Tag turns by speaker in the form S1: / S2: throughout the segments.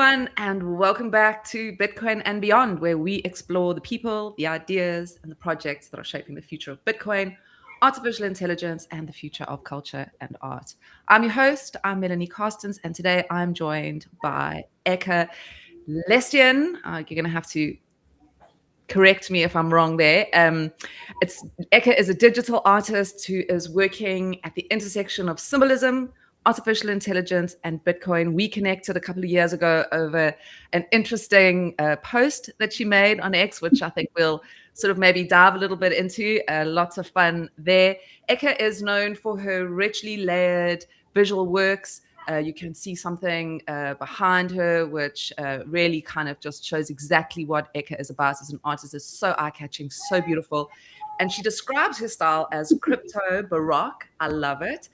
S1: everyone, and welcome back to Bitcoin and Beyond, where we explore the people, the ideas, and the projects that are shaping the future of Bitcoin, artificial intelligence, and the future of culture and art. I'm your host, I'm Melanie Carstens, and today I'm joined by Eka Lestienne. You're going to have to correct me if I'm wrong there. It's Eka is a digital artist who is working at the intersection of symbolism, artificial intelligence, and Bitcoin. We connected a couple of years ago over an interesting post that she made on X, which I think we'll sort of maybe dive a little bit into. Lots of fun there. Eka is known for her richly layered visual works. You can see something behind her, which really kind of just shows exactly what Eka is about as an artist. It's so eye-catching, so beautiful. And she describes her style as crypto Baroque. I love it.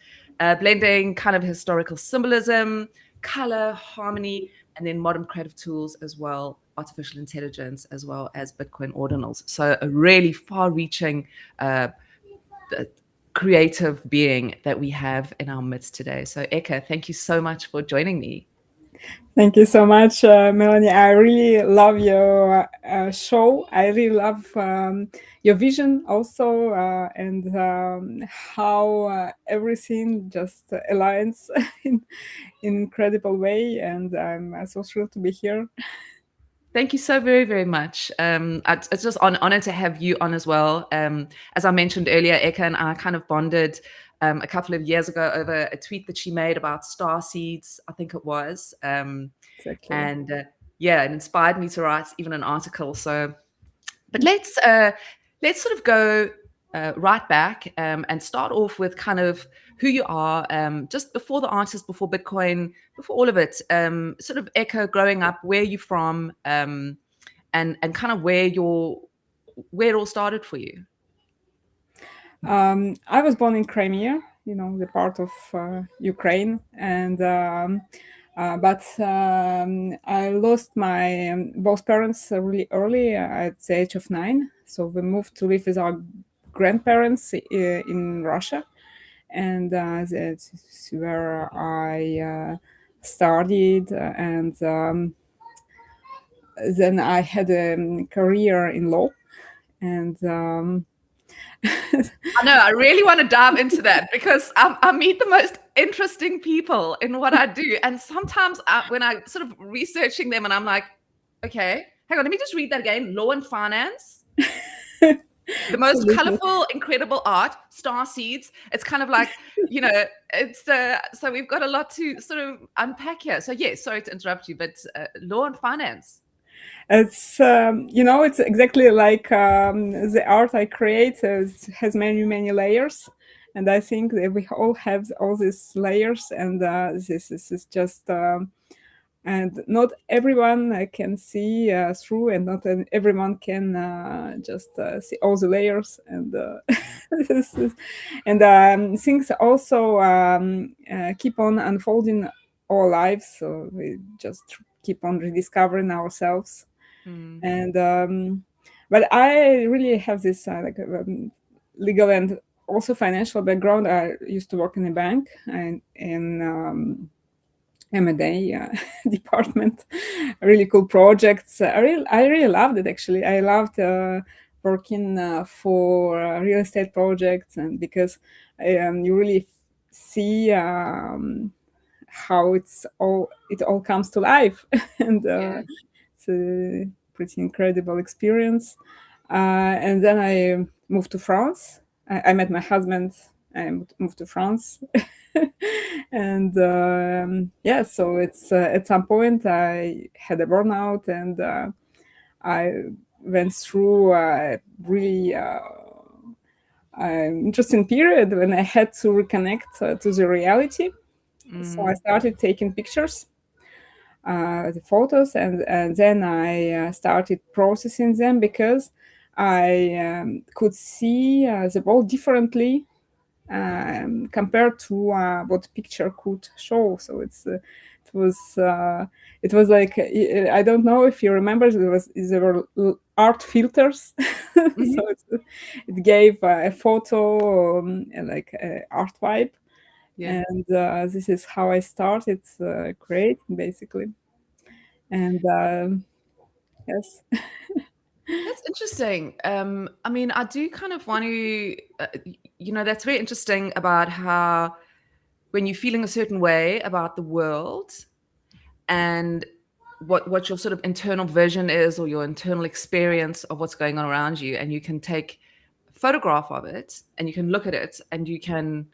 S1: Blending kind of historical symbolism, color, harmony, and then modern creative tools as well, artificial intelligence, as well as Bitcoin ordinals. So a really far-reaching creative being that we have in our midst today. So Eka, thank you so much for joining me.
S2: Thank you so much, Melanie. I really love your show. I really love your vision also, and how everything just aligns in incredible way. And I'm so thrilled to be here.
S1: Thank you so very, very much. It's just an honor to have you on as well. As I mentioned earlier, Eka and I kind of bonded a couple of years ago over a tweet that she made about star seeds, I think it was.
S2: Exactly.
S1: And it inspired me to write even an article. So, but let's sort of go right back and start off with kind of who you are, just before the artist, before Bitcoin, before all of it. Sort of Eka growing up, where you from, and kind of where it all started for you.
S2: I was born in Crimea, the part of Ukraine, and but I lost my both parents really early at the age of 9. So we moved to live with our grandparents in Russia, and that's where I studied, and then I had a career in law, and
S1: I know, I really want to dive into that because I meet the most interesting people in what I do. And sometimes when I'm sort of researching them and I'm like, okay, hang on, let me just read that again. Law and finance. The most
S2: Absolutely.
S1: colorful, incredible art, star seeds. It's kind of like, it's so we've got a lot to sort of unpack here. So yes, sorry to interrupt you, but law and finance.
S2: It's exactly like the art I create has many layers, and I think that we all have all these layers, and this is just and not everyone can see through, and not everyone can just see all the layers, and and things also keep on unfolding our lives, so we just keep on rediscovering ourselves.
S1: Mm.
S2: And but I really have this legal and also financial background. I used to work in a bank and in M&A department. Really cool projects. I really loved it, actually. I loved working for real estate projects, and because you really see how it all comes to life. And
S1: Yeah.
S2: it's a pretty incredible experience. And then I moved to France. I met my husband. I moved to France. And so it's at some point I had a burnout, and I went through a really interesting period when I had to reconnect to the reality. So I
S1: Mm.
S2: started taking pictures, the photos, and then I started processing them, because I could see the world differently compared to what picture could show. So it was like, I don't know if you remember, there were art filters.
S1: Mhm.
S2: So it gave a photo like art vibe,
S1: Yeah.
S2: and this is how I started creating, basically. And yes.
S1: That's interesting. I mean, I do kind of want to, that's very interesting about how when you're feeling a certain way about the world and what your sort of internal vision is or your internal experience of what's going on around you, and you can take a photograph of it and you can look at it and you can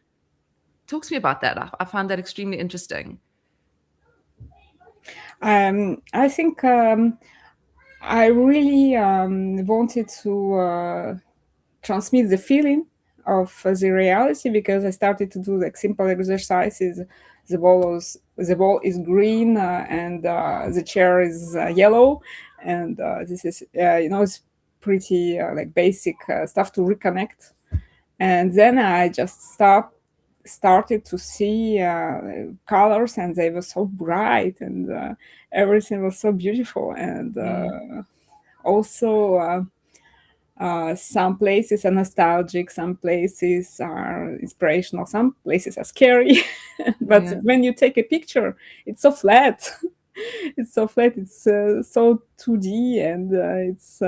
S1: talk to me about that. I find that extremely interesting.
S2: I think I really wanted to transmit the feeling of the reality, because I started to do like simple exercises. The wall is green, and the chair is yellow, and this is it's pretty like basic stuff to reconnect. And then I just started to see colors, and they were so bright, and everything was so beautiful. And
S1: Mm,
S2: also some places are nostalgic, some places are inspirational, some places are scary. But
S1: yeah.
S2: when you take a picture, it's so flat. It's so flat, it's so 2D, and it's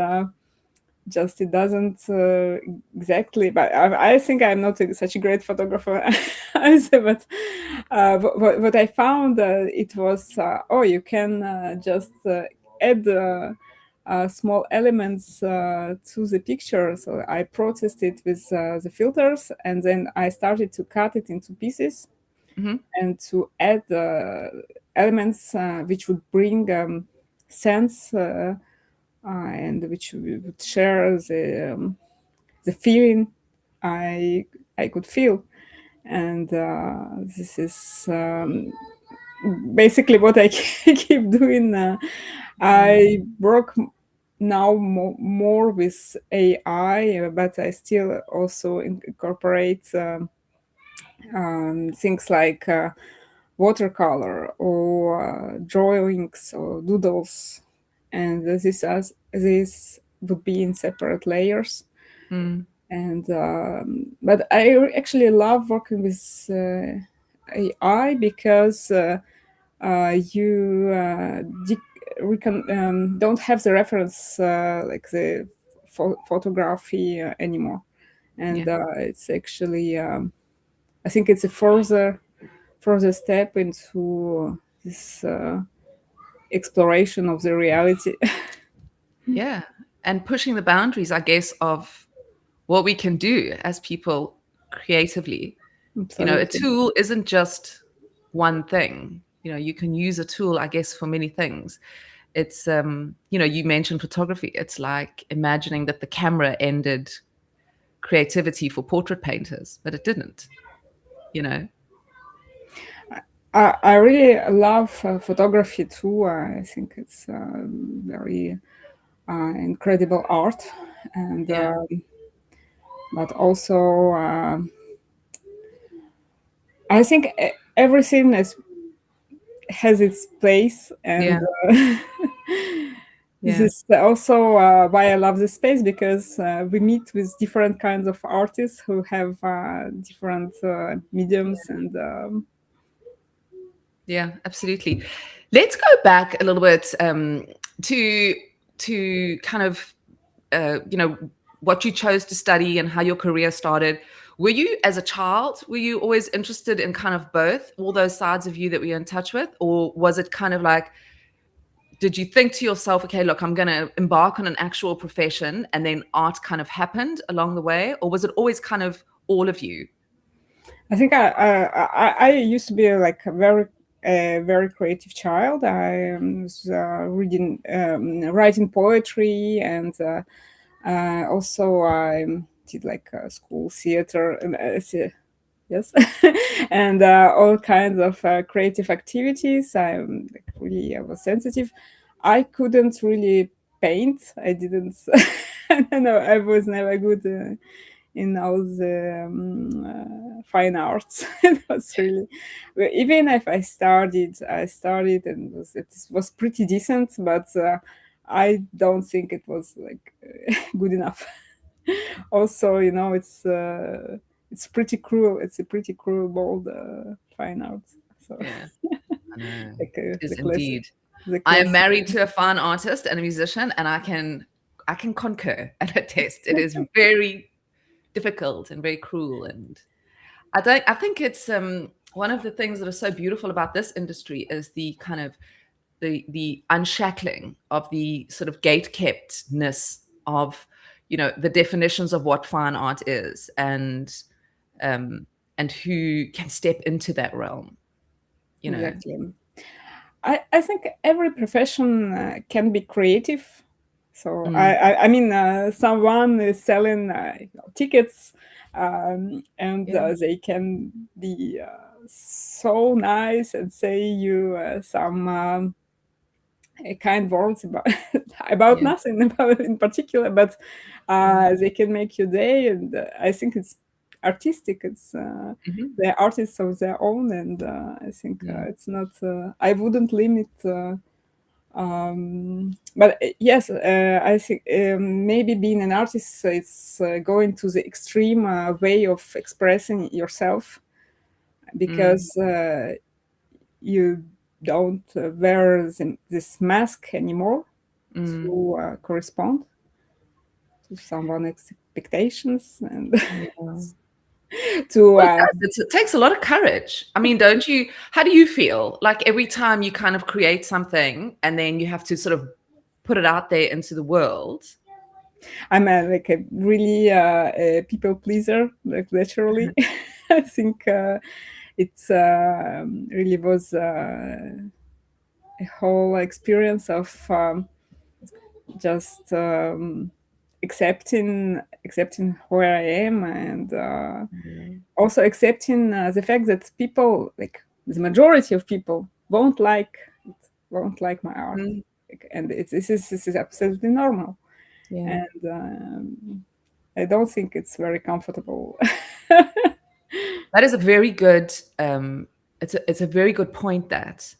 S2: just it doesn't exactly. But I think I'm not such a great photographer either. But what I found, it was you can just add small elements to the picture. So I processed it with the filters, and then I started to cut it into pieces
S1: Hmm.
S2: and to add elements which would bring sense, and which would share the feeling I I could feel. And this is basically what I keep doing. I work now more with AI, but I still also incorporate things like watercolor or drawings or doodles, and this would be in separate layers.
S1: Mm,
S2: And but I actually love working with AI, because you don't have the reference like the photography anymore.
S1: yeah.
S2: And it's actually I think it's a further step into this exploration of the reality.
S1: Yeah. And pushing the boundaries, I guess, of what we can do as people creatively. A
S2: Absolutely.
S1: tool isn't just one thing. You can use a tool, I guess, for many things. It's, you mentioned photography. It's like imagining that the camera ended creativity for portrait painters, but it didn't, you know?
S2: I really love photography too. I think it's very incredible art, and
S1: Yeah.
S2: but also I think everything has its place, and
S1: Yeah.
S2: this
S1: Yeah.
S2: is also why I love this space, because we meet with different kinds of artists who have different mediums, and
S1: Yeah, absolutely. Let's go back a little bit to kind of what you chose to study and how your career started. Were you, as a child, were you always interested in kind of both, all those sides of you that we're in touch with, or was it kind of like, did you think to yourself, okay, look, I'm going to embark on an actual profession, and then art kind of happened along the way, or was it always kind of all of you?
S2: I think I used to be like a very creative child. I was reading, writing poetry, and also I did like school theater, and yes, and all kinds of creative activities. I'm like really I was sensitive. I couldn't really paint. I didn't. I don't know. I was never good in all the fine arts. It was really, well, even if I started, and it was pretty decent, but I don't think it was like good enough. Also, it's pretty cruel. It's a pretty cruel, bold fine art. So
S1: Yeah, I know.
S2: like
S1: It is
S2: the classic.
S1: indeed.
S2: the
S1: I am
S2: class.
S1: married to a fine artist and a musician, and I can concur and attest. It is very difficult and very cruel, and I think it's one of the things that are so beautiful about this industry is the kind of the unshackling of the sort of gate keptness of, you know, the definitions of what fine art is, um and who can step into that realm, you know.
S2: Exactly. I think every profession can be creative. So
S1: Mm,
S2: I mean, someone is selling tickets, and
S1: yeah,
S2: they can be so nice and say you some kind words about about
S1: yeah,
S2: nothing about in particular, but
S1: yeah.
S2: they can make your day, and I think it's artistic. It's
S1: Hmm.
S2: they're artists of their own, and I think
S1: Yeah.
S2: it's not. I wouldn't limit. But yes, I think maybe being an artist is going to the extreme way of expressing yourself,
S1: Mm,
S2: because you don't wear this mask anymore
S1: mm,
S2: to correspond to someone's expectations, and
S1: yeah.
S2: to
S1: Well, it does. It takes a lot of courage. I mean, don't you? How do you feel? Like every time you kind of create something and then you have to sort of put it out there into the world.
S2: I'm like a really a people pleaser, like literally. I think it's really was a whole experience of just accepting where I am, and
S1: Yeah.
S2: also accepting the fact that people, like the majority of people, won't like my art.
S1: Mm,
S2: Like, and this is absolutely normal,
S1: yeah.
S2: and I don't think it's very comfortable.
S1: That is a very good it's a very good point, that,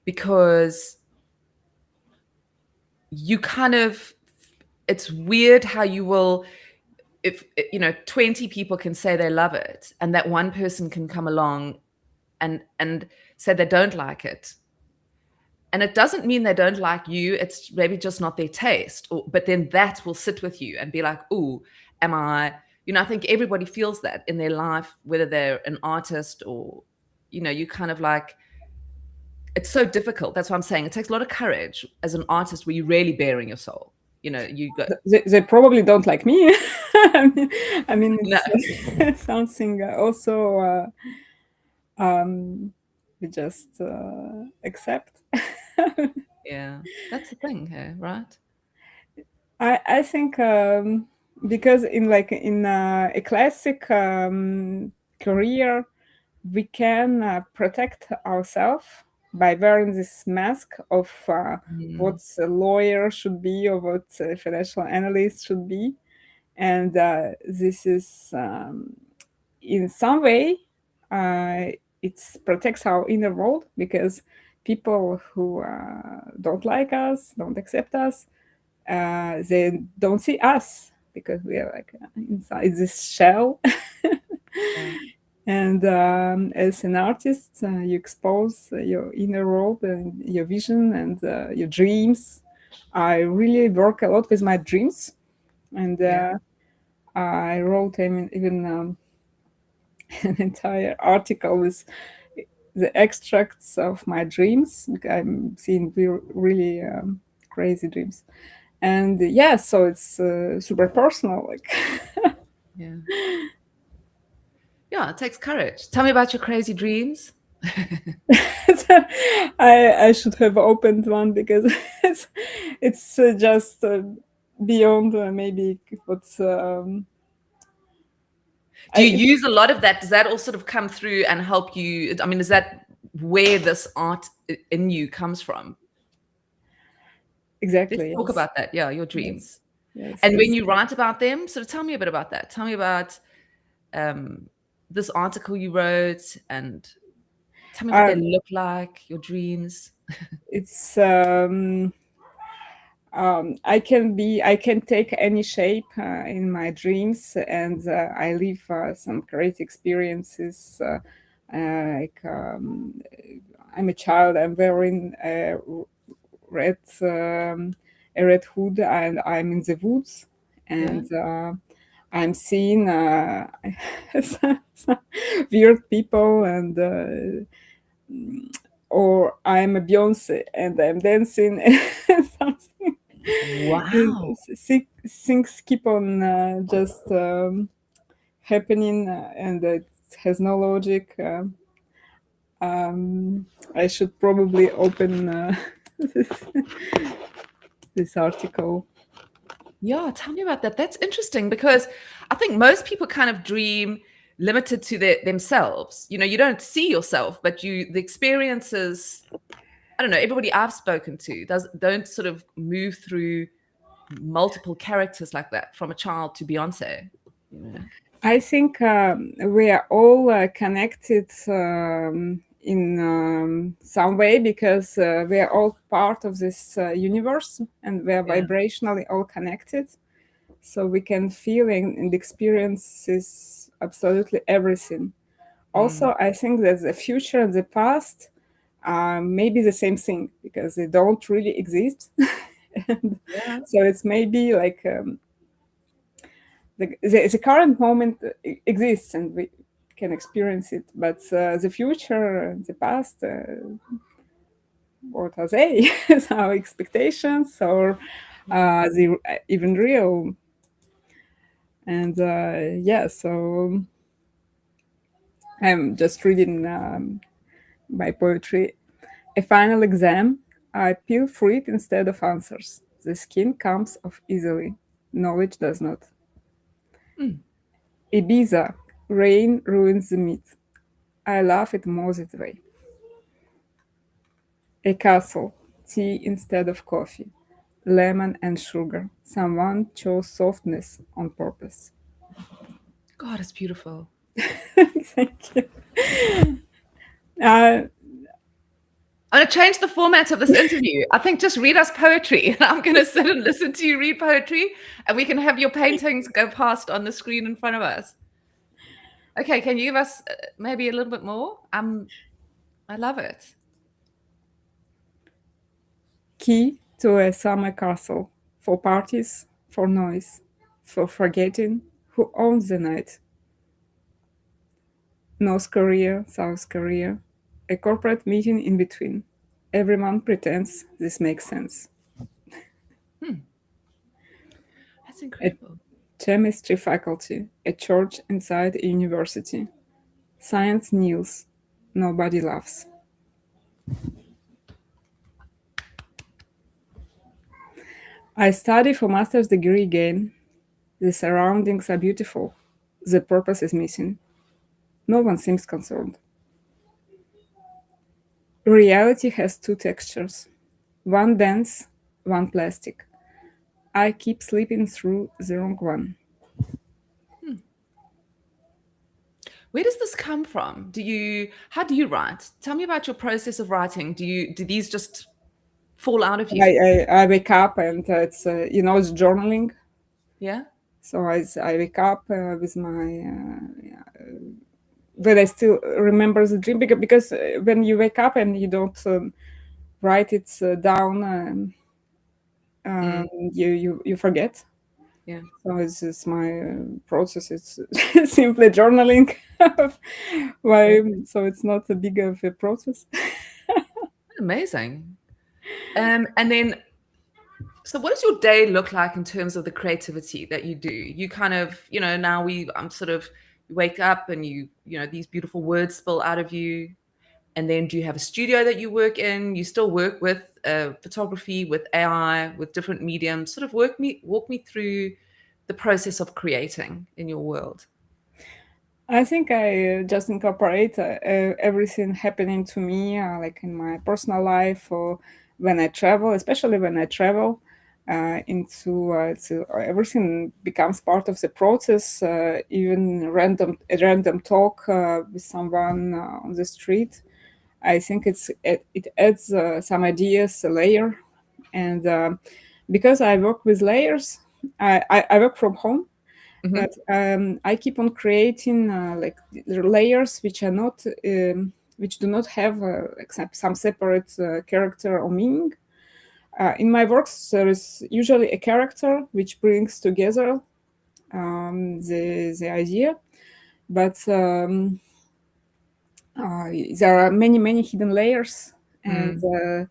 S1: because you kind of, it's weird how you will, if you know 20 people can say they love it and that one person can come along and say they don't like it, and it doesn't mean they don't like you, it's maybe just not their taste, or, but then that will sit with you and be like, oh, am I, you know, I think everybody feels that in their life, whether they're an artist or, you know, you kind of like, it's so difficult. That's what I'm saying. It takes a lot of courage as an artist where you're really bearing your soul. You know, you go,
S2: They probably don't like me. I mean,
S1: no,
S2: it's something also um, we just accept.
S1: yeah, that's the thing here, right?
S2: I think because in a classic career, we can protect ourselves by wearing this mask of
S1: Mm,
S2: what a lawyer should be or what a financial analyst should be, and this is in some way uh, it protects our inner world, because people who don't like us, don't accept us, they don't see us because we are like inside this shell.
S1: yeah,
S2: And as an artist, you expose your inner world and your vision and your dreams. I really work a lot with my dreams, and
S1: yeah,
S2: I wrote even an entire article with the extracts of my dreams. I'm seeing really crazy dreams, and yeah, so it's super personal. Like,
S1: yeah. Yeah, it takes courage. Tell me about your crazy dreams.
S2: I should have opened one, because it's just beyond maybe what's
S1: Do you
S2: I
S1: use a lot of that? Does that all sort of come through and help you? I mean, is that where this art in you comes from? Let's
S2: exactly,
S1: talk
S2: yes,
S1: about that. Yeah, your
S2: yes,
S1: dreams.
S2: yes,
S1: And when
S2: it's
S1: you write about them, sort of tell me a bit about that. Tell me about um, this article you wrote, and tell me what they
S2: um,
S1: look like, your dreams.
S2: it's I can take any shape in my dreams, and I live some crazy experiences. Like I'm a child. I'm wearing a red hood, and I'm in the woods,
S1: Yeah.
S2: and I'm seeing some weird people, and or I'm a Beyonce and I'm dancing and something. And
S1: Wow.
S2: things keep on just happening, and it has no logic. I should probably open this, this article.
S1: Yeah, tell me about that. That's interesting because I think most people kind of dream limited to themselves. You know, you don't see yourself, but the experiences, I don't know, everybody I've spoken to don't sort of move through multiple characters like that from a child to Beyonce, you know.
S2: I think we are all connected in some way, because we are all part of this universe, and we are
S1: Yeah.
S2: vibrationally all connected. So we can feel and experience this absolutely everything.
S1: Mm.
S2: Also, I think that the future and the past are maybe the same thing, because they don't really exist. And
S1: Yeah.
S2: so it's maybe like the current moment exists, and we can experience it, but the future, the past, what are they? Our expectations, or the even real? And yeah, so I'm just reading my poetry. A final exam, I peel fruit instead of answers. The skin comes off easily. Knowledge does not.
S1: Mm.
S2: Ibiza, rain ruins the meat. I laugh at more that way. A castle, tea instead of coffee. Lemon and sugar. Someone chose softness on purpose.
S1: God, it's beautiful.
S2: Thank you. Uh,
S1: I'm going to change the format of this interview. I think just read us poetry, and I'm going to sit and listen to you read poetry, and we can have your paintings go past on the screen in front of us. Okay, can you give us maybe a little bit more? I love it.
S2: Key to a summer castle. For parties, for noise, for forgetting who owns the night. North Korea, South Korea. A corporate meeting in between. Everyone pretends this makes sense.
S1: Hmm, that's
S2: A
S1: incredible.
S2: chemistry faculty. A church inside a university. Science kneels. Nobody laughs. I study for master's degree again. The surroundings are beautiful. The purpose is missing. No one seems concerned. Reality has two textures. One dense, one plastic. I keep slipping through the wrong one.
S1: Hmm. Where does this come from? How do you write? Tell me about your process of writing. Do these just fall out of
S2: I,
S1: you?
S2: I wake up, and it's, it's journaling.
S1: Yeah.
S2: So I wake up with my, but I still remember the dream, because when you wake up and you don't write it down,
S1: Mm,
S2: you forget.
S1: yeah.
S2: So it's just my process. It's simply journaling.
S1: Yeah.
S2: Why? So it's not a big of a process.
S1: Amazing. And then, so what does your day look like in terms of the creativity that you do? You kind of, now I'm sort of, you wake up and these beautiful words spill out of you. And then do you have a studio that you work in? You still work with photography, with AI, with different mediums? Sort of walk me through the process of creating in your world.
S2: I think I just incorporate everything happening to me, like in my personal life, or when I travel, especially when I travel, everything becomes part of the process. Even a random talk with someone on the street, I think it adds some ideas, a layer, and because I work with layers, I work from home,
S1: Hmm.
S2: but I keep on creating like layers which do not have like some separate character or meaning. In my works, there is usually a character which brings together the idea, but there are many hidden layers, and
S1: Mm.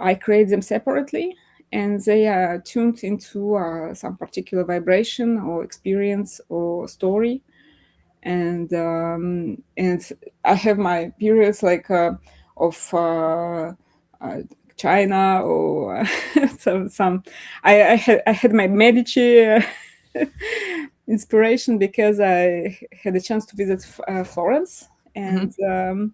S2: I create them separately, and they are tuned into some particular vibration or experience or story. And I have my periods like of uh, China or some. I had my Medici inspiration because I had a chance to visit Florence, and
S1: Hmm.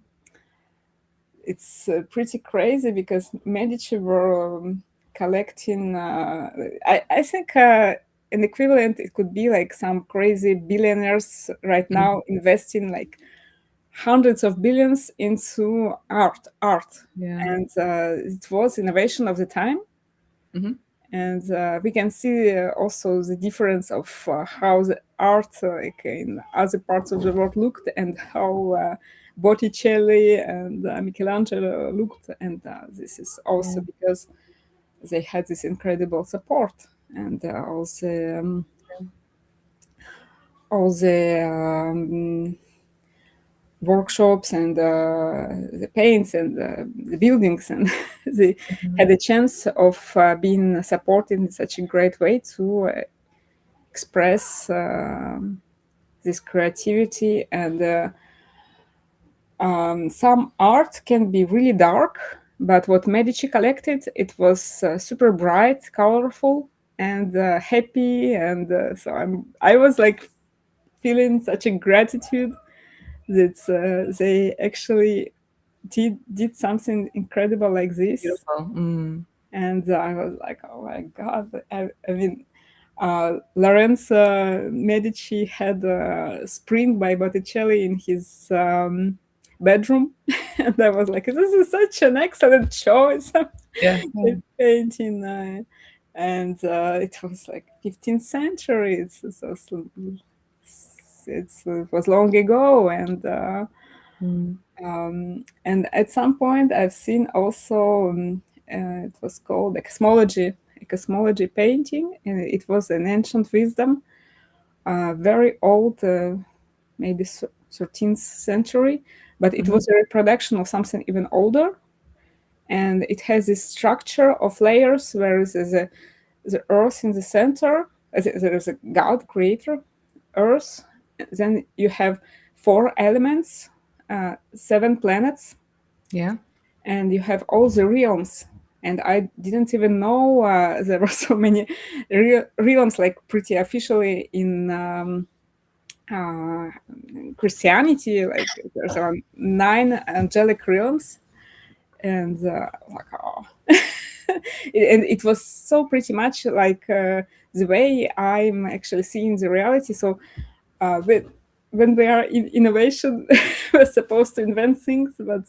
S2: it's pretty crazy because Medici were collecting. I think an equivalent it could be like some crazy billionaires right now investing like hundreds of billions into art,
S1: Yeah.
S2: and it was innovation of the time.
S1: Hmm.
S2: And we can see also the difference of how the art like in other parts of the world looked, and how Botticelli and Michelangelo looked. And this is
S1: Yeah.
S2: also because they had this incredible support, and all the workshops and the paints and the buildings, and they
S1: Mhm.
S2: had a chance of being supported in such a great way to express this creativity. And some art can be really dark, but what Medici collected, it was super bright, colorful, and happy. And I was like feeling such a gratitude that they actually did something incredible like this.
S1: Beautiful. Mm.
S2: And I was like, oh my god! I mean, Lorenzo Medici had a Spring by Botticelli in his bedroom, and I was like, this is such an excellent choice.
S1: Yeah.
S2: The painting, and it was like 15th century. It was long ago,
S1: Mm.
S2: and at some point I've seen also it was called a cosmology painting, and it was an ancient wisdom, very old, maybe 13th century, but it
S1: Mhm.
S2: was a reproduction of something even older. And it has this structure of layers where there's the earth in the center. There is a god creator, earth. Then you have four elements, seven planets,
S1: Yeah.
S2: and you have all the realms. And I didn't even know there were so many realms, like pretty officially in uh, Christianity. Like there's around nine angelic realms, and like oh. And it was so pretty much like the way I'm actually seeing the reality. So when we are in innovation, we're supposed to invent things, but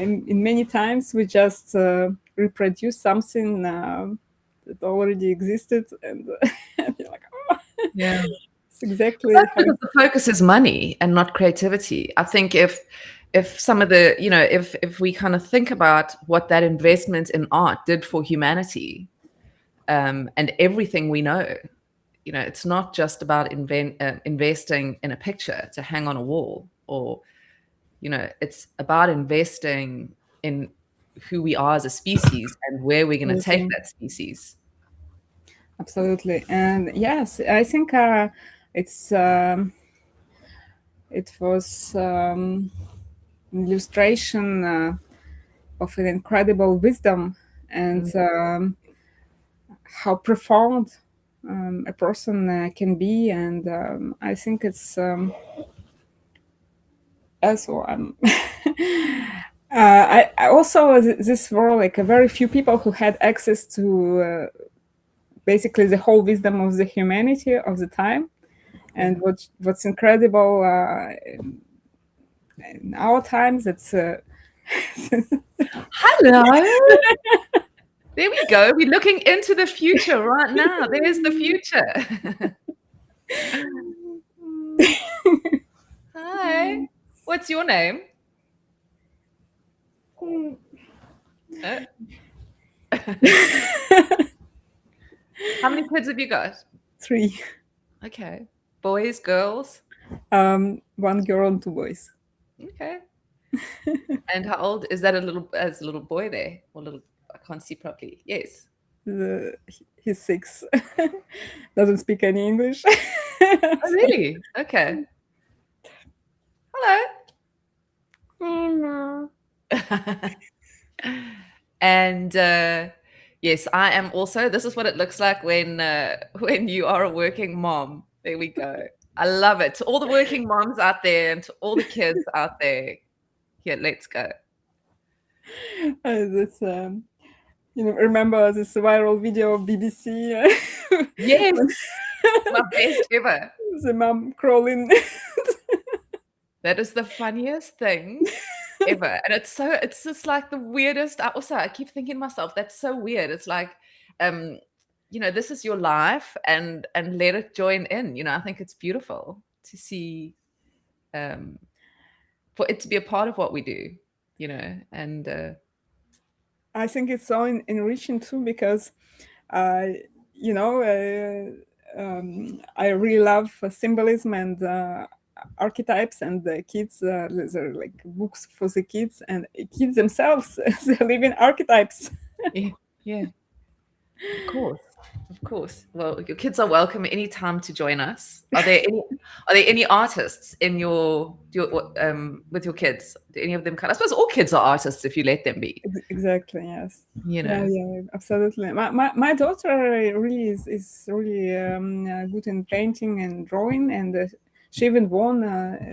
S2: in many times we just reproduce something that already existed, and, and you're like, oh,
S1: Yeah.
S2: it's exactly
S1: That's
S2: how.
S1: because the focus is money and not creativity. I think if some of the, if we kind of think about what that investment in art did for humanity, and everything we know, it's not just about investing in a picture to hang on a wall, or it's about investing in who we are as a species and where we're going to take
S2: Absolutely.
S1: that species.
S2: Absolutely. And yes, I think it's it was an illustration of an incredible wisdom, and
S1: Mm.
S2: how profound a person can be. And I think it's also I also this were like a very few people who had access to basically the whole wisdom of the humanity of the time.
S1: Yeah.
S2: And what's incredible in our times, it's
S1: Hello. There we go. We're looking into the future right now. There's the future. Hi. What's your name? Uh, How many kids have you got?
S2: 3.
S1: Okay. Boys, girls?
S2: One girl and 2 boys.
S1: Okay. And how old is that? A little boy there? Or little, I can't see properly. Yes.
S2: He's 6. Doesn't speak any English.
S1: Oh, really? Okay. Hello.
S3: Hello.
S1: And yes, I am also. This is what it looks like when you are a working mom. There we go. I love it. To all the working moms out there and to all the kids out there, here, let's go.
S2: That's remember this viral video of BBC?
S1: Yes, my best ever.
S2: The mom crawling.
S1: That is the funniest thing ever, and it's just like the weirdest. I keep thinking to myself, that's so weird. It's like, this is your life, and let it join in. I think it's beautiful to see, for it to be a part of what we do. And
S2: I think it's so enriching too, because I really love symbolism and archetypes, and the kids, they're like books for the kids, and kids themselves, they live in archetypes.
S1: Yeah. Of course. Well, your kids are welcome anytime to join us. Are there any artists in your with your kids? Do any of them I suppose all kids are artists if you let them be.
S2: Exactly. Yes.
S1: Yeah,
S2: Absolutely. My daughter really is really good in painting and drawing, and she even won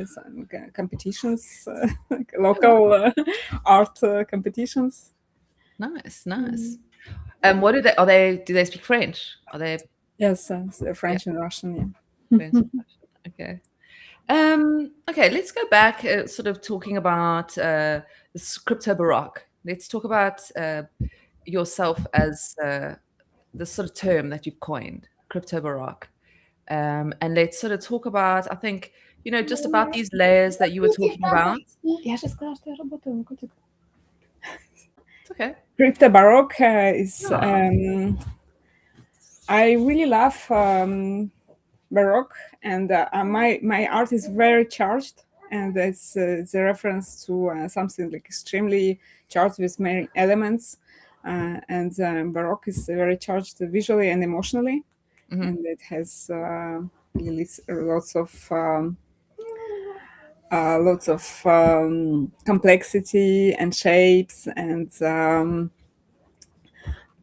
S2: some competitions, like local art competitions.
S1: Nice. What do they speak French? Are they?
S2: Yes, French and Russian.
S1: Yeah. French and Russian. Okay. Okay, let's go back, sort of talking about this crypto Baroque. Let's talk about yourself as the sort of term that you've coined, crypto Baroque. And let's sort of talk about, I think, just about these layers that you were talking about. It's okay.
S2: Crypto Baroque is. I really love Baroque, and my art is very charged, and it's a reference to something like extremely charged with many elements, and Baroque is very charged visually and emotionally, and it has really lots of complexity and shapes and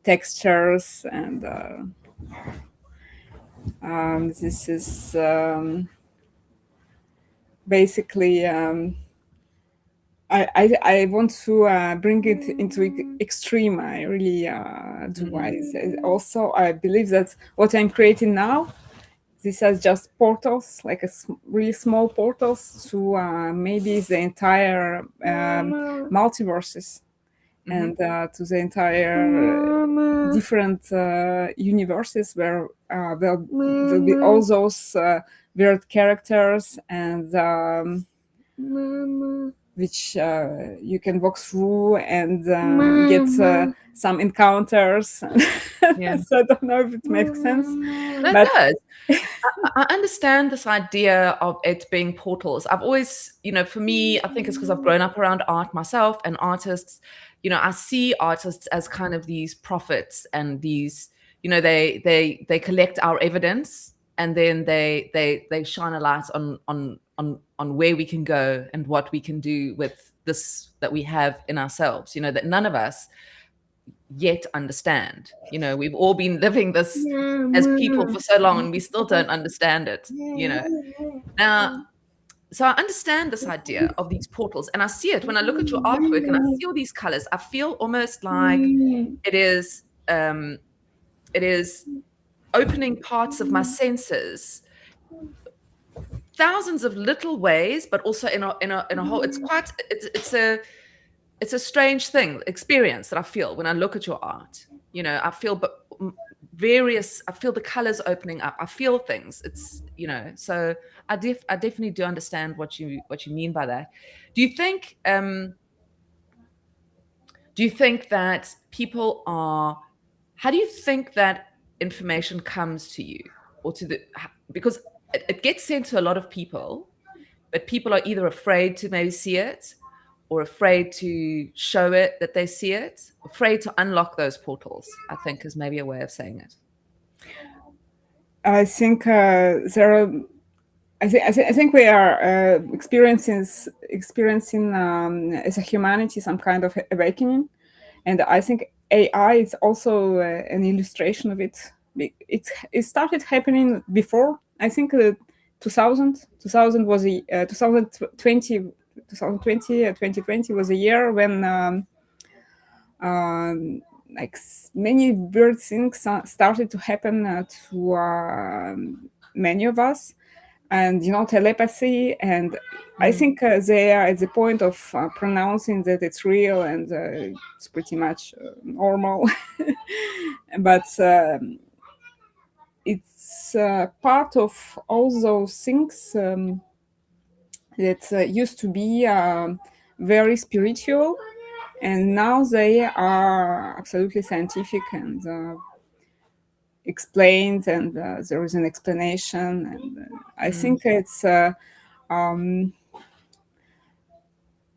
S2: textures, and this is basically I want to bring it into extreme. I really do. Also, I believe that what I'm creating now, this has just portals, like really small portals to maybe the entire multiverses, and to the entire different universes where there'll be all those weird characters, and which you can walk through and get some encounters.
S1: Yeah.
S2: So I don't know if it makes sense.
S1: It does. I understand this idea of it being portals. I've always, for me, I think it's because I've grown up around art myself and artists. I see artists as kind of these prophets, and these, they collect our evidence, and then they shine a light on where we can go and what we can do with this that we have in ourselves. That none of us yet understand. We've all been living this as people for so long, and we still don't understand it. Now, so I understand this idea of these portals, and I see it when I look at your artwork, and I see all these colors. I feel almost like it is opening parts of my senses, thousands of little ways, but also in a whole. It's a strange experience that I feel when I look at your art. I feel I feel the colors opening up. I feel things. It's, so I definitely do understand what you mean by that. Do you think Do you think that people are, how do you think that information comes to you or to the, because it gets sent to a lot of people, but people are either afraid to maybe see it or afraid to show it that they see it, afraid to unlock those portals, I think is maybe a way of saying it.
S2: I think there are. I think we are experiencing as a humanity some kind of awakening, and I think AI is also an illustration of it. It started happening before. I think 2000 was 2020 2020 was a year when like many weird things started to happen to many of us, and telepathy, and I think they are at the point of pronouncing that it's real, and it's pretty much normal. But it's part of all those things that used to be very spiritual, and now they are absolutely scientific and explained, and there is an explanation, and I think it's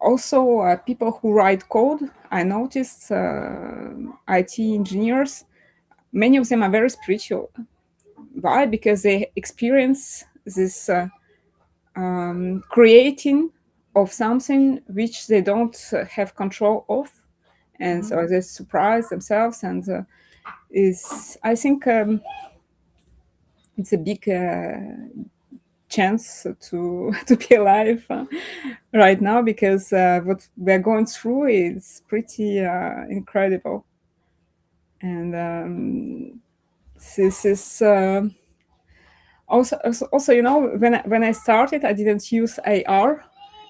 S2: also people who write code. I noticed IT engineers, many of them are very spiritual. Why? Because they experience this creating of something which they don't have control of, and so they surprise themselves, and is I think it's a big chance to to be alive right now, because what we're going through is pretty incredible, and this is also when I started, I didn't use AR,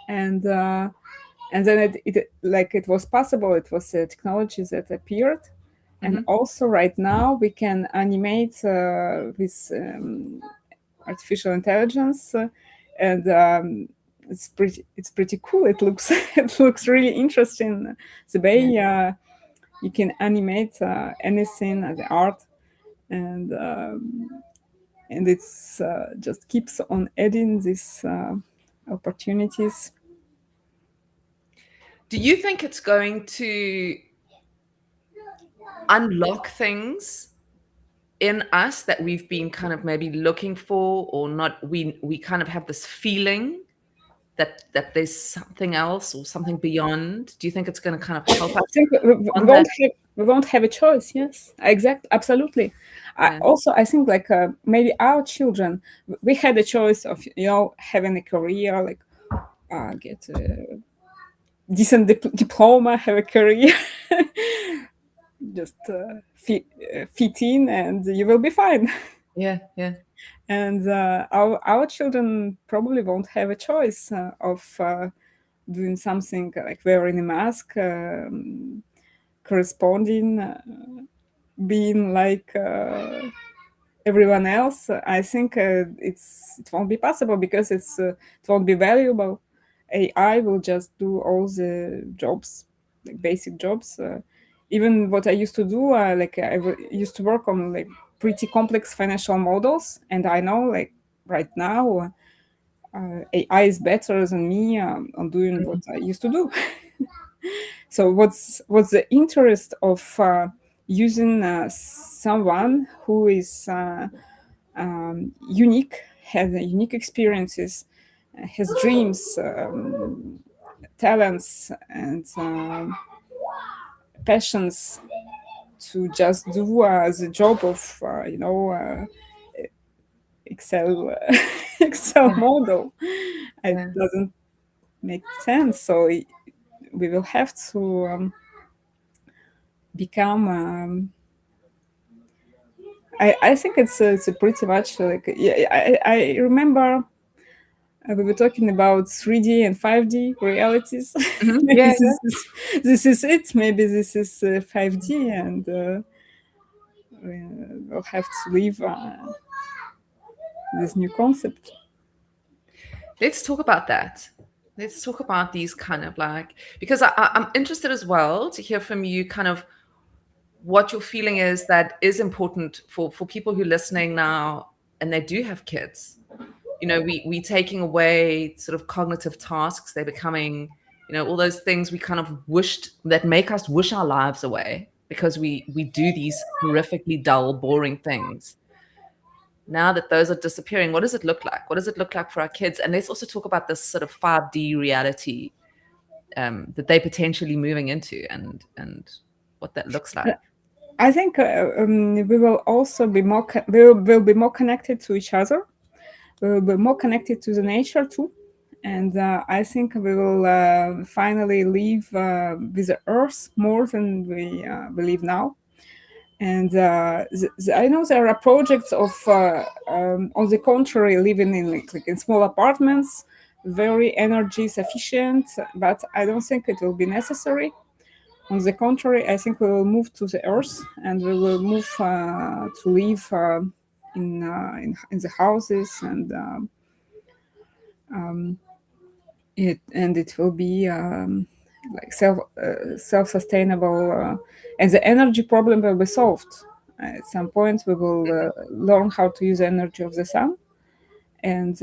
S2: and then it was possible. It was a technology that appeared, and also right now we can animate with artificial intelligence, and it's pretty cool. It looks it looks really interesting. The way you can animate anything, the art, and it's just keeps on adding these opportunities.
S1: Do you think it's going to unlock things in us that we've been kind of maybe looking for, or not? We kind of have this feeling that there's something else or something beyond. Do you think it's going to kind of help
S2: I
S1: us
S2: think
S1: on that?
S2: we won't have a choice. Yes, absolutely.
S1: Yeah.
S2: I think like maybe our children, we had a choice of having a career, like get a decent diploma, have a career, just fit in, and you will be fine.
S1: Yeah, yeah.
S2: And our children probably won't have a choice of doing something like wearing a mask, corresponding, being like everyone else. I think it won't be possible, because it won't be valuable. AI will just do all the jobs, like basic jobs. Even what I used to do, used to work on like pretty complex financial models, and I know like right now AI is better than me on doing what I used to do. So what's the interest of using someone who is unique, has unique experiences, has dreams, talents, and passions, to just do the job of Excel Excel model? It
S1: Yeah.
S2: doesn't make sense. So we will have to become. I think it's a pretty much like, yeah. I remember we were talking about 3D and 5D realities. Maybe
S1: Yeah, yeah.
S2: this is it. Maybe this is 5D, and we'll have to leave this new concept.
S1: Let's talk about that. Let's talk about these kind of like, because I'm interested as well to hear from you kind of what your feeling is that is important for people who are listening now and they do have kids. We taking away sort of cognitive tasks. They're becoming, all those things we kind of wished that make us wish our lives away because we do these horrifically dull, boring things. Now that those are disappearing, what does it look like? What does it look like for our kids? And let's also talk about this sort of 5D reality that they're potentially moving into, and what that looks like.
S2: I think we will also be will be more connected to each other. We will be more connected to the nature too, and I think we will finally live with the earth more than we live now. And I know there are projects of, on the contrary, living in like in small apartments, very energy sufficient, but I don't think it will be necessary. On the contrary, I think we will move to the earth and we will move to live in the houses, and it will be like self sustainable, and the energy problem will be solved. At some point, we will learn how to use the energy of the sun, and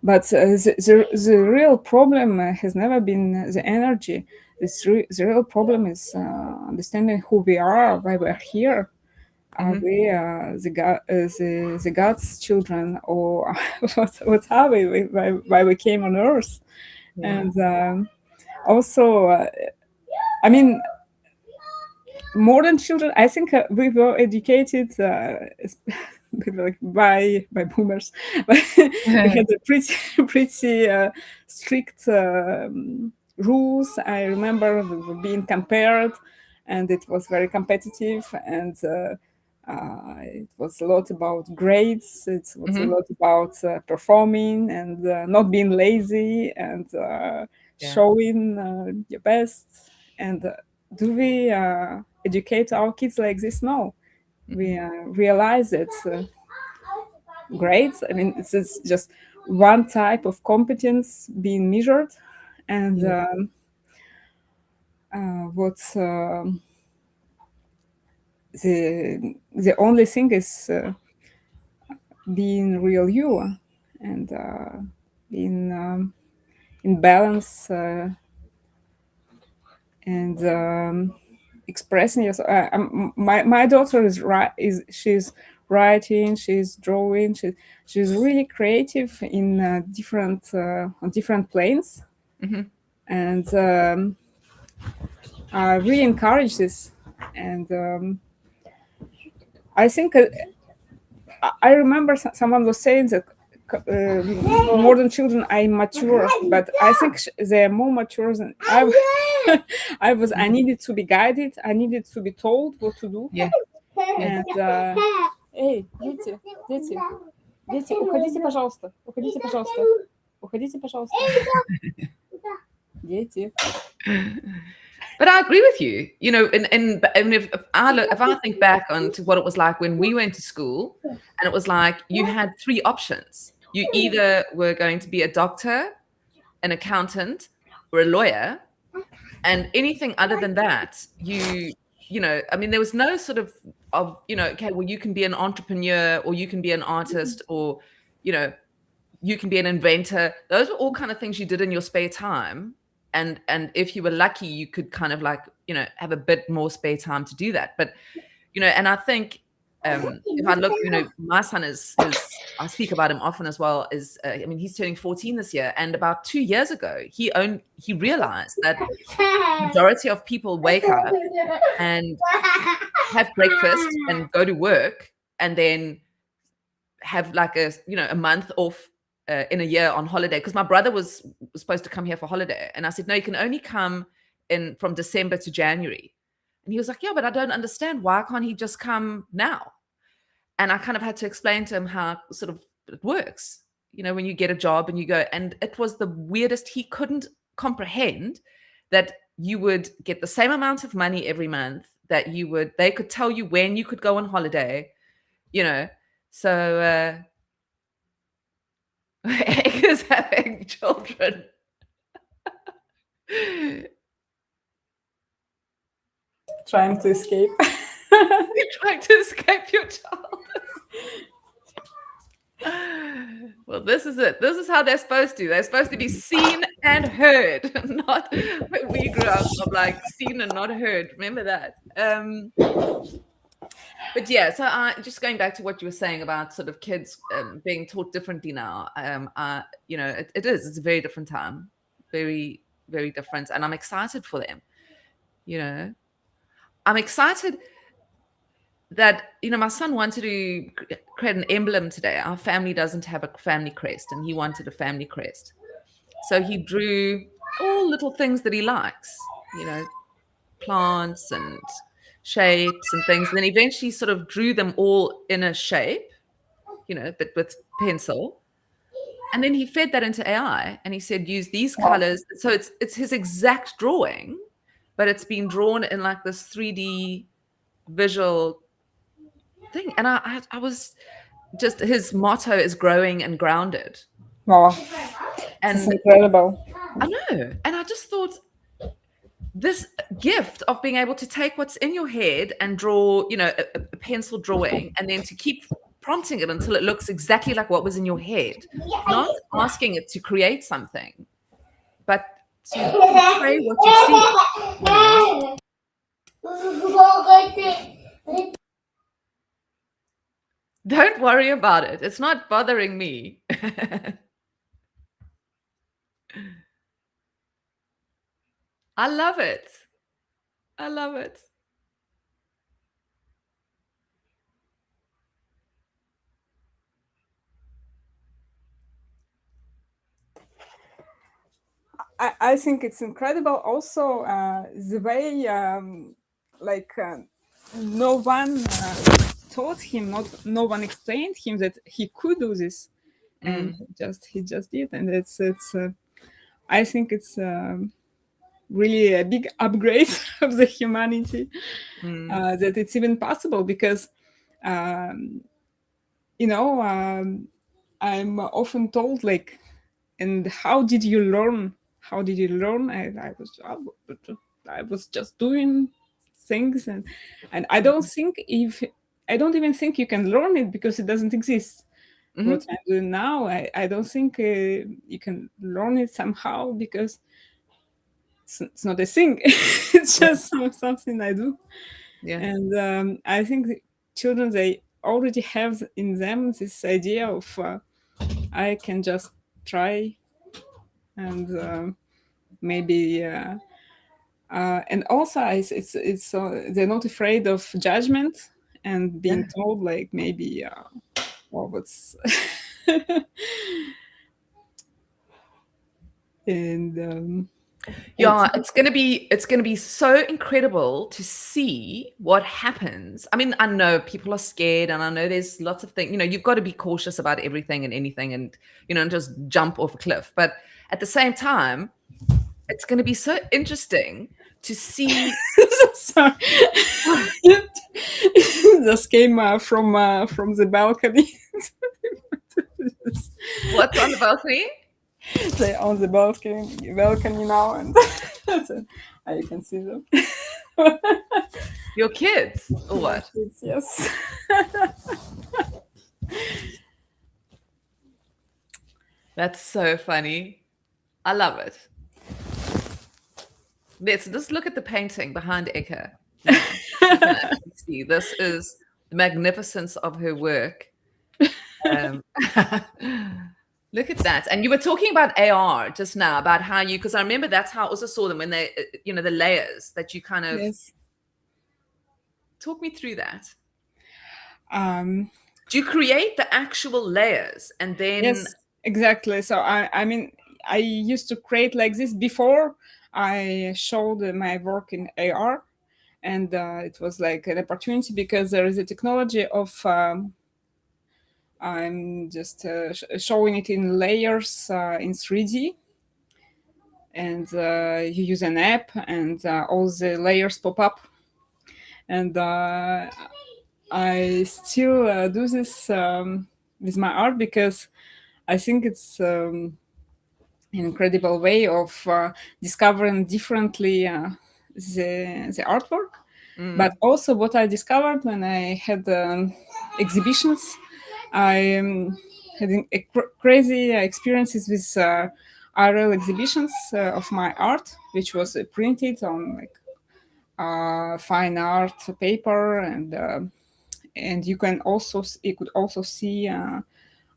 S2: but the real problem has never been the energy. The real problem is understanding who we are, why we're here. Are we the God's children, or what are we? Why we came on Earth?
S1: Yeah.
S2: And also, I mean, more than children, I think we were educated like by boomers. We had a pretty strict rules. I remember we were being compared, and it was very competitive, and it was a lot about grades. It was a lot about performing and not being lazy, and showing your best. And do we educate our kids like this? No. We realize it's grades. I mean, it's just one type of competence being measured, and what's the only thing is being real you, and being in balance, and expressing yourself. My daughter she's writing, she's drawing, she's really creative in different on different planes, and I really encourage this. And I think I remember someone was saying that modern children are immature, but I think they're more mature than I. I was. I needed to be guided. I needed to be told what to do.
S1: Yeah.
S2: And эй, дети, уходите, пожалуйста, дети.
S1: But I agree with you. And if I think back on to what it was like when we went to school, and it was like you had three options. You either were going to be a doctor, an accountant, or a lawyer, and anything other than that, I mean, there was no sort of okay, well, you can be an entrepreneur, or you can be an artist, or you can be an inventor. Those were all kind of things you did in your spare time. And if you were lucky, you could kind of like, have a bit more spare time to do that. But, and I think if I look, my son is I speak about him often as well, I mean, he's turning 14 this year. And about 2 years ago, he realized that the majority of people wake up and have breakfast and go to work, and then have like a month off in a year on holiday, because my brother was supposed to come here for holiday, and I said, no, you can only come in from December to January. And he was like, yeah, but I don't understand, why can't he just come now? And I kind of had to explain to him how sort of it works, when you get a job and you go. And it was the weirdest. He couldn't comprehend that you would get the same amount of money every month, that they could tell you when you could go on holiday, so is having children.
S2: Trying to escape.
S1: You're trying to escape your child. Well, this is it. This is how they're supposed to. They're supposed to be seen and heard, not when we grew up of like seen and not heard. Remember that. But yeah, so just going back to what you were saying about sort of kids being taught differently now. It's a very different time, very, very different, and I'm excited for them. I'm excited that my son wanted to create an emblem today. Our family doesn't have a family crest, and he wanted a family crest, so he drew all little things that he likes, plants and shapes and things, and then eventually sort of drew them all in a shape, but with pencil, and then he fed that into AI, and he said use these colors. So it's his exact drawing, but it's been drawn in like this 3D visual thing. And I was just, his motto is growing and grounded.
S2: Wow,
S1: and
S2: it's incredible.
S1: I know. And I just thought, this gift of being able to take what's in your head and draw, a pencil drawing, and then to keep prompting it until it looks exactly like what was in your head, not asking it to create something, but to portray what you see. Don't worry about it. It's not bothering me. I love it. I love it.
S2: I think it's incredible also the way no one taught him, no one explained him that he could do this, and he just did, and it's I think it's really a big upgrade of the humanity that it's even possible, because I'm often told, like, and how did you learn? How did you learn? I was just doing things, and I don't even think you can learn it, because it doesn't exist. What I'm doing now, I don't think you can learn it somehow, because it's not a thing. It's just something I do. Yeah. And I think the children, they already have in them this idea of I can just try, and maybe and also it's they're not afraid of judgment and being told, like, maybe what's and
S1: it's gonna be so incredible to see what happens. I mean, I know people are scared, and I know there's lots of things, you've got to be cautious about everything and anything, and just jump off a cliff. But at the same time, it's going to be so interesting to see.
S2: Sorry. Just came from the balcony.
S1: What's on the balcony?
S2: They're on the balcony now, and you can see them.
S1: Your kids, or what?
S2: Kids, yes.
S1: That's so funny. I love it. Let's just look at the painting behind Eka. You can see, this is the magnificence of her work. Look at that. And you were talking about AR just now, about how because I remember that's how I also saw them when they, the layers that you kind of.
S2: Yes.
S1: Talk me through that. Do you create the actual layers and then?
S2: Yes, exactly. So I mean, I used to create like this before I showed my work in AR, and it was like an opportunity, because there is a technology of I'm just showing it in layers in 3D, and you use an app, and all the layers pop up, and I still do this with my art, because I think it's an incredible way of discovering differently the artwork. But also, what I discovered when I had exhibitions, I had crazy experiences with IRL exhibitions of my art, which was printed on like fine art paper, and you could also see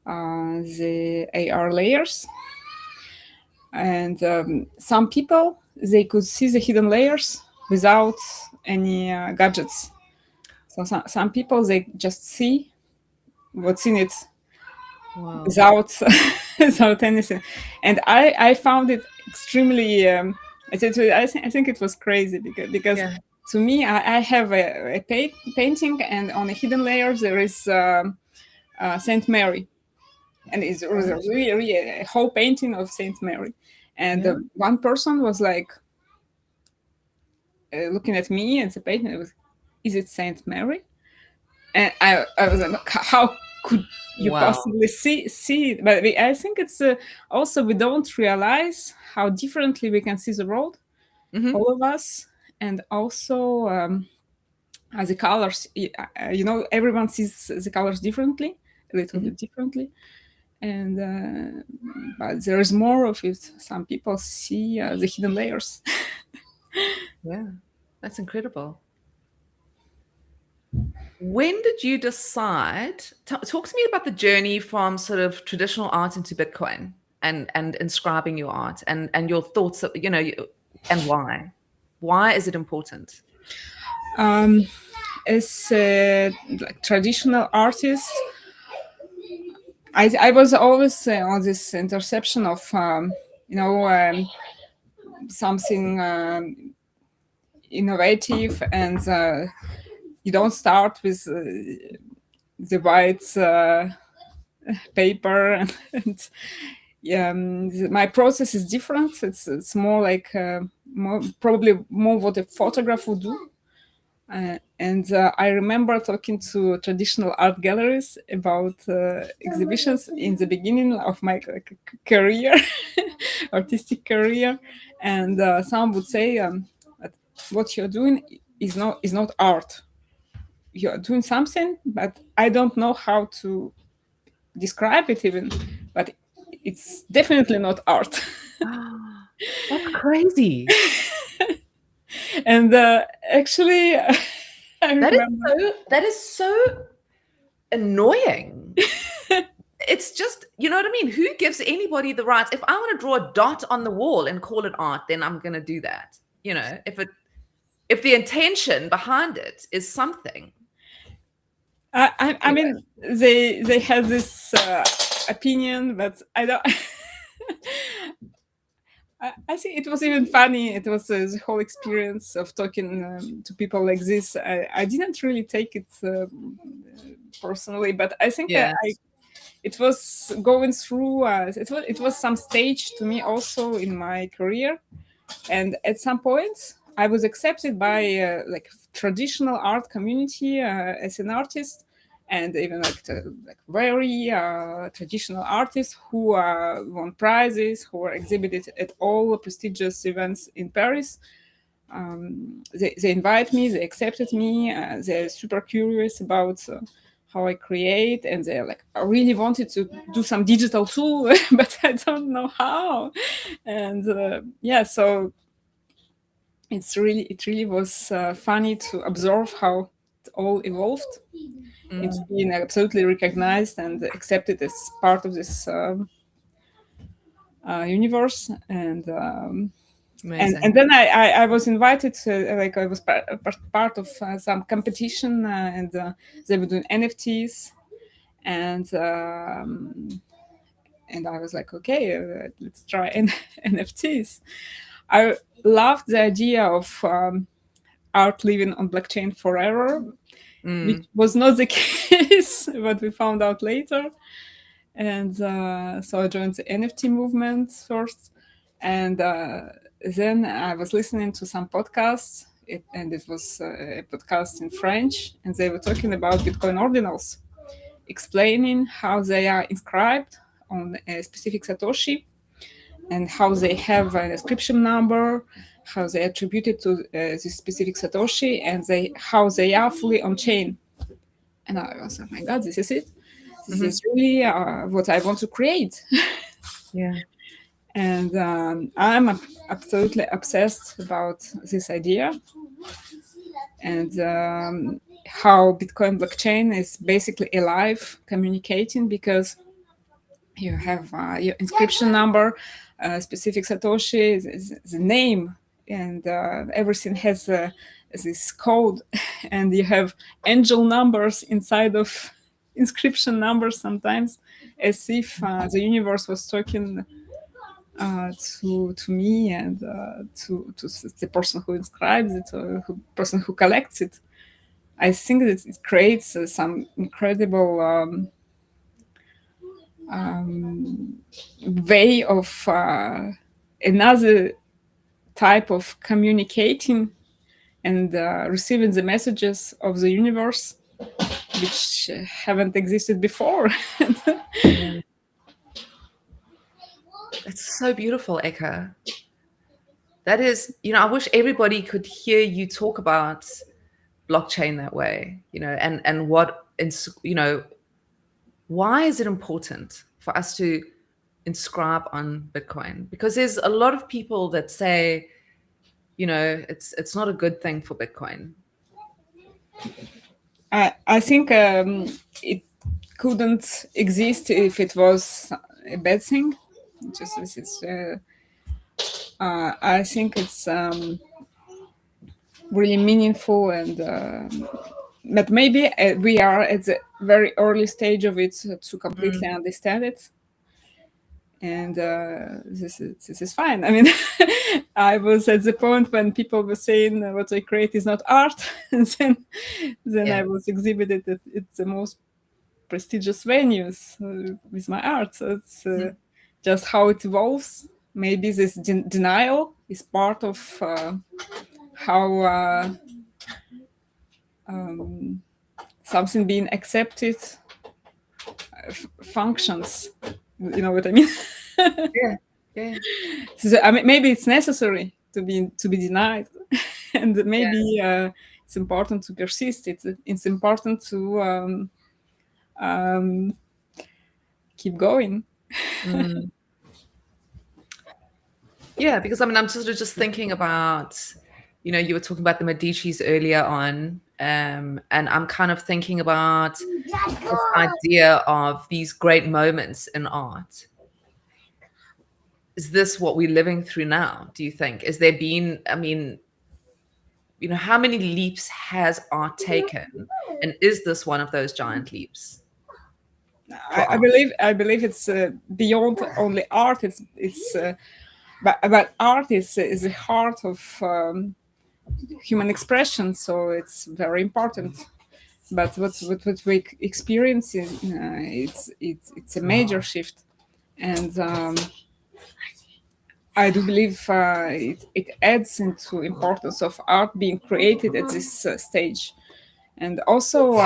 S2: the AR layers. And some people, they could see the hidden layers without any gadgets. So some people, they just see what's in it
S1: Wow.
S2: without without anything. And I found it extremely I think it was crazy because
S1: Yeah.
S2: to me, I have a painting, and on a hidden layer there is Saint Mary, and it's
S1: Okay.
S2: really a whole painting of Saint Mary. And
S1: Yeah.
S2: one person was like looking at me and the painting. It was, is it Saint Mary? And I was like, how could you
S1: Wow.
S2: possibly see it? But I think it's also we don't realize how differently we can see the world,
S1: Hmm.
S2: all of us, and also the colors. Everyone sees the colors differently, a little
S1: Hmm.
S2: bit differently, and but there is more of it. Some people see the hidden layers.
S1: Yeah. That's incredible. When did you decide? Talk to me about the journey from sort of traditional art into Bitcoin and inscribing your art and your thoughts, and why. Why is it important?
S2: um, as like traditional artist, I was always on this interception of something innovative, and you don't start with the white paper and my process is different. It's more like probably more what a photograph would do. And I remember talking to traditional art galleries about exhibitions in the beginning of my career, artistic career, and some would say that what you're doing is not art. You're doing something, but I don't know how to describe it even. But it's definitely not art.
S1: That's crazy.
S2: And actually, I
S1: That is
S2: remember.
S1: so annoying. It's just, you know what I mean? Who gives anybody the rights? If I want to draw a dot on the wall and call it art, then I'm going to do that. If the intention behind it is something.
S2: I
S1: Anyway.
S2: mean, they had this opinion, but I don't. I think it was even funny. It was the whole experience of talking to people like this. I didn't really take it personally, but I think
S1: Yeah.
S2: it was going through. It was some stage to me also in my career, and at some point I was accepted by like traditional art community as an artist, and even like very traditional artists who won prizes, who were exhibited at all prestigious events in Paris. They invite me, they accepted me, they're super curious about how I create, and they're like, I really wanted to do some digital too, but I don't know how. And yeah, so it really was funny to observe how it all evolved into
S1: Mm,
S2: being absolutely recognized and accepted as part of this universe. And
S1: amazing.
S2: then I was invited to, like, I was part of some competition, and they were doing NFTs, and and I was like, okay, let's try NFTs. I loved the idea of art living on blockchain forever, which
S1: Mm,
S2: was not the case, but we found out later. And so I joined the NFT movement first, and then I was listening to some podcasts, and it was a podcast in French, and they were talking about Bitcoin ordinals, explaining how they are inscribed on a specific Satoshi and how they have an inscription number, how they attribute it to this specific Satoshi, and how they are fully on chain. And I was like, oh my God, this is it. This is really what I want to create.
S1: Yeah.
S2: And I'm absolutely obsessed about this idea and how Bitcoin blockchain is basically alive, communicating, because you have your inscription number, specific Satoshi, the name, and everything has this code, and you have angel numbers inside of inscription numbers sometimes, as if the universe was talking to me and to the person who inscribes it or the person who collects it. I think that it creates some incredible way of another type of communicating and receiving the messages of the universe, which haven't existed before.
S1: Yeah. That's so beautiful, Eka. That is, I wish everybody could hear you talk about blockchain that way, and what, why is it important for us to inscribe on Bitcoin? Because there's a lot of people that say, it's not a good thing for Bitcoin.
S2: I think it couldn't exist if it was a bad thing. I think it's really meaningful, and but maybe we are at the very early stage of it to completely understand it. And this is fine. I mean, I was at the point when people were saying what I create is not art, and then I was exhibited at the most prestigious venues with my art. So it's just how it evolves. Maybe this denial is part of how something being accepted functions. You know what I mean?
S1: Yeah.
S2: So, I mean, maybe it's necessary to be denied, and maybe it's important to persist. It's important to keep going.
S1: Yeah, because I'm sort of just thinking about, you were talking about the Medicis earlier on, and I'm kind of thinking about this idea of these great moments in art. Is this what we're living through now, do you think? Is there been, how many leaps has art taken? And is this one of those giant leaps?
S2: I believe it's beyond only art. It's but art is the heart of human expression, so it's very important. But what we experience is it's a major shift, and I do believe it adds into importance of art being created at this stage, and also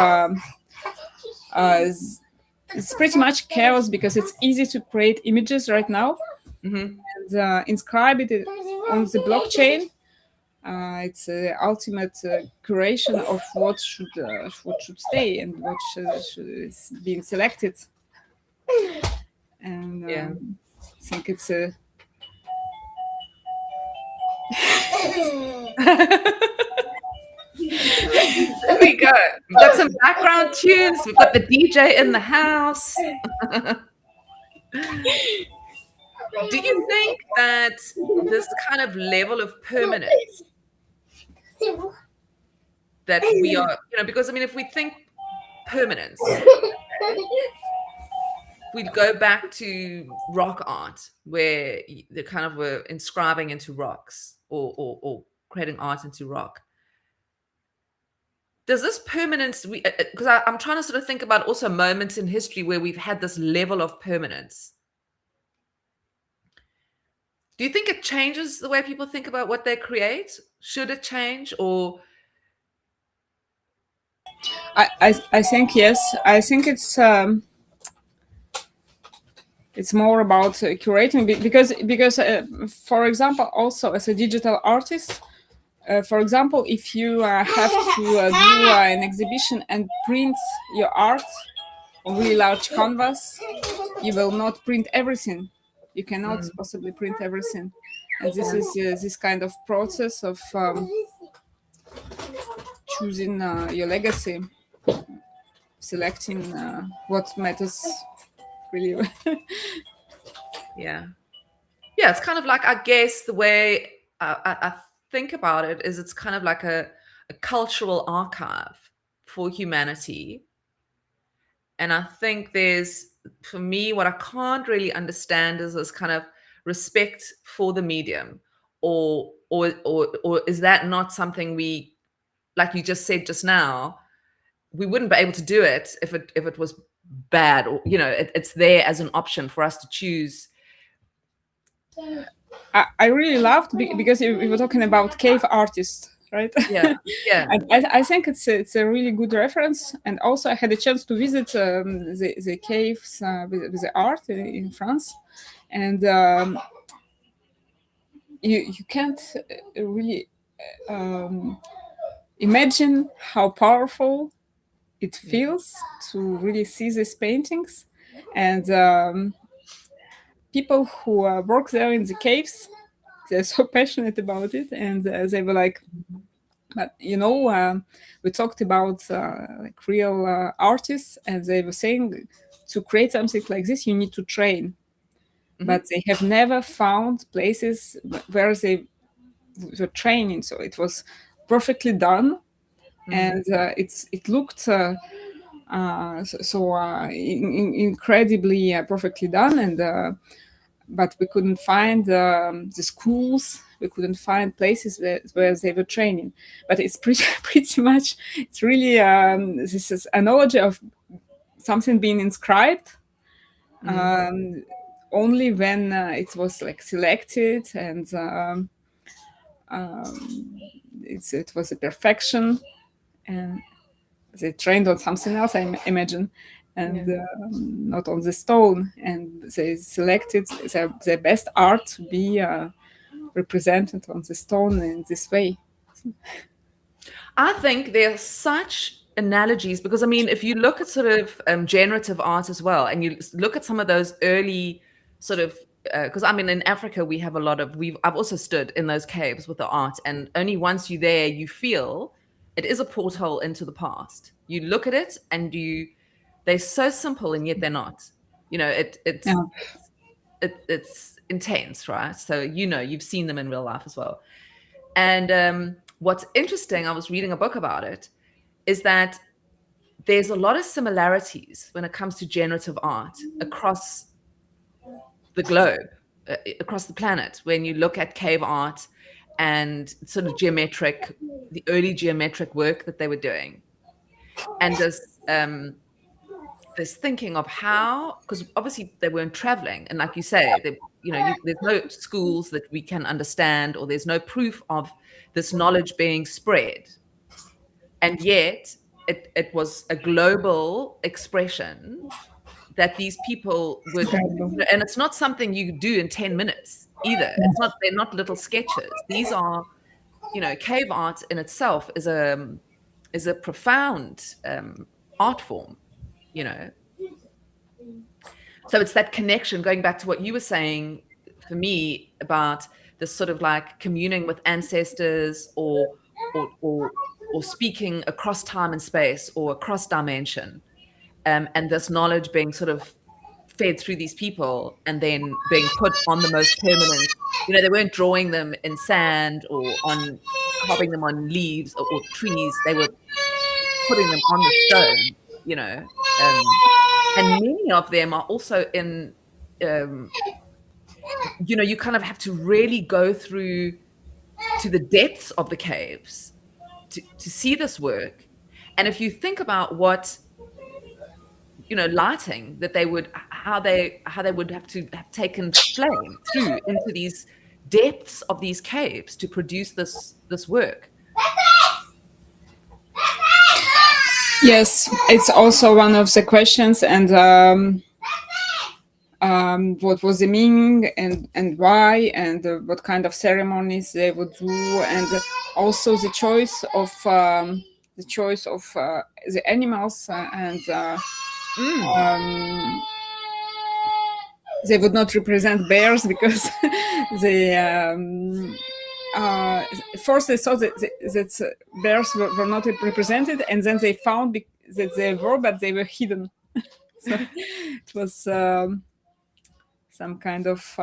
S2: it's pretty much chaos because it's easy to create images right now and inscribe it on the blockchain. It's the ultimate curation of what should stay and what is being selected. And I think it's a
S1: There we go. We've got some background tunes. We've got the DJ in the house. Do you think that this kind of level of permanence that we are, because if we think permanence, we go back to rock art, where they kind of were inscribing into rocks or creating art into rock. Does this permanence, because I'm trying to sort of think about also moments in history where we've had this level of permanence. Do you think it changes the way people think about what they create? Should it change, or?
S2: I think yes. I think it's It's more about curating, because for example, also as a digital artist, for example, if you have to do an exhibition and print your art on really large canvas, you will not print everything. You cannot possibly print everything, and this is this kind of process of choosing your legacy, selecting what matters really.
S1: Yeah. Yeah, it's kind of like, I guess the way I think about it is it's kind of like a cultural archive for humanity. And I think there's, for me, what I can't really understand is this kind of respect for the medium, or is that not something we, like you just said just now, we wouldn't be able to do it if it was bad, or it's there as an option for us to choose.
S2: I really loved because we were talking about cave artists, right?
S1: Yeah, yeah.
S2: I think it's a really good reference, and also I had a chance to visit the caves with the art in France, and you can't really imagine how powerful it feels to really see these paintings, and people who work there in the caves, they're so passionate about it, and they were like, but we talked about like real artists, and they were saying to create something like this you need to train, but they have never found places where they were training, so it was perfectly done, and it looked incredibly perfectly done, and but we couldn't find the schools, we couldn't find places where they were training. But it's pretty much, it's really this is analogy of something being inscribed only when it was like selected, and it was a perfection, and they trained on something else, I imagine, and not on the stone, and they selected their best art to be represented on the stone in this way.
S1: I think there's such analogies, because I mean, if you look at sort of generative art as well, and you look at some of those early sort of, because I mean, in Africa we have a lot of, I've also stood in those caves with the art, and only once you're there you feel it is a porthole into the past. You look at it and they're so simple, and yet they're not. It's intense, right? So you've seen them in real life as well. And what's interesting, I was reading a book about it, is that there's a lot of similarities when it comes to generative art across the globe, across the planet. When you look at cave art and sort of the early geometric work that they were doing, and this thinking of how, because obviously they weren't traveling, and like you say, there's no schools that we can understand, or there's no proof of this knowledge being spread, and yet it was a global expression that these people would, and it's not something you do in 10 minutes either. They're not little sketches. These are, cave art in itself is a profound art form, So it's that connection, going back to what you were saying for me about this sort of like communing with ancestors, or speaking across time and space, or across dimension, and this knowledge being sort of fed through these people and then being put on the most permanent. They weren't drawing them in sand or carving them on leaves or trees. They were putting them on the stone, and many of them are also in, you kind of have to really go through to the depths of the caves to see this work. And if you think about what, lighting that they would, how they would have to have taken flame through into these depths of these caves to produce this work.
S2: Yes, it's also one of the questions, and what was the meaning and why, and what kind of ceremonies they would do, and also the choice of the animals, and they would not represent bears because they first they thought that bears were not represented, and then they found that they were, but they were hidden. So it was some kind of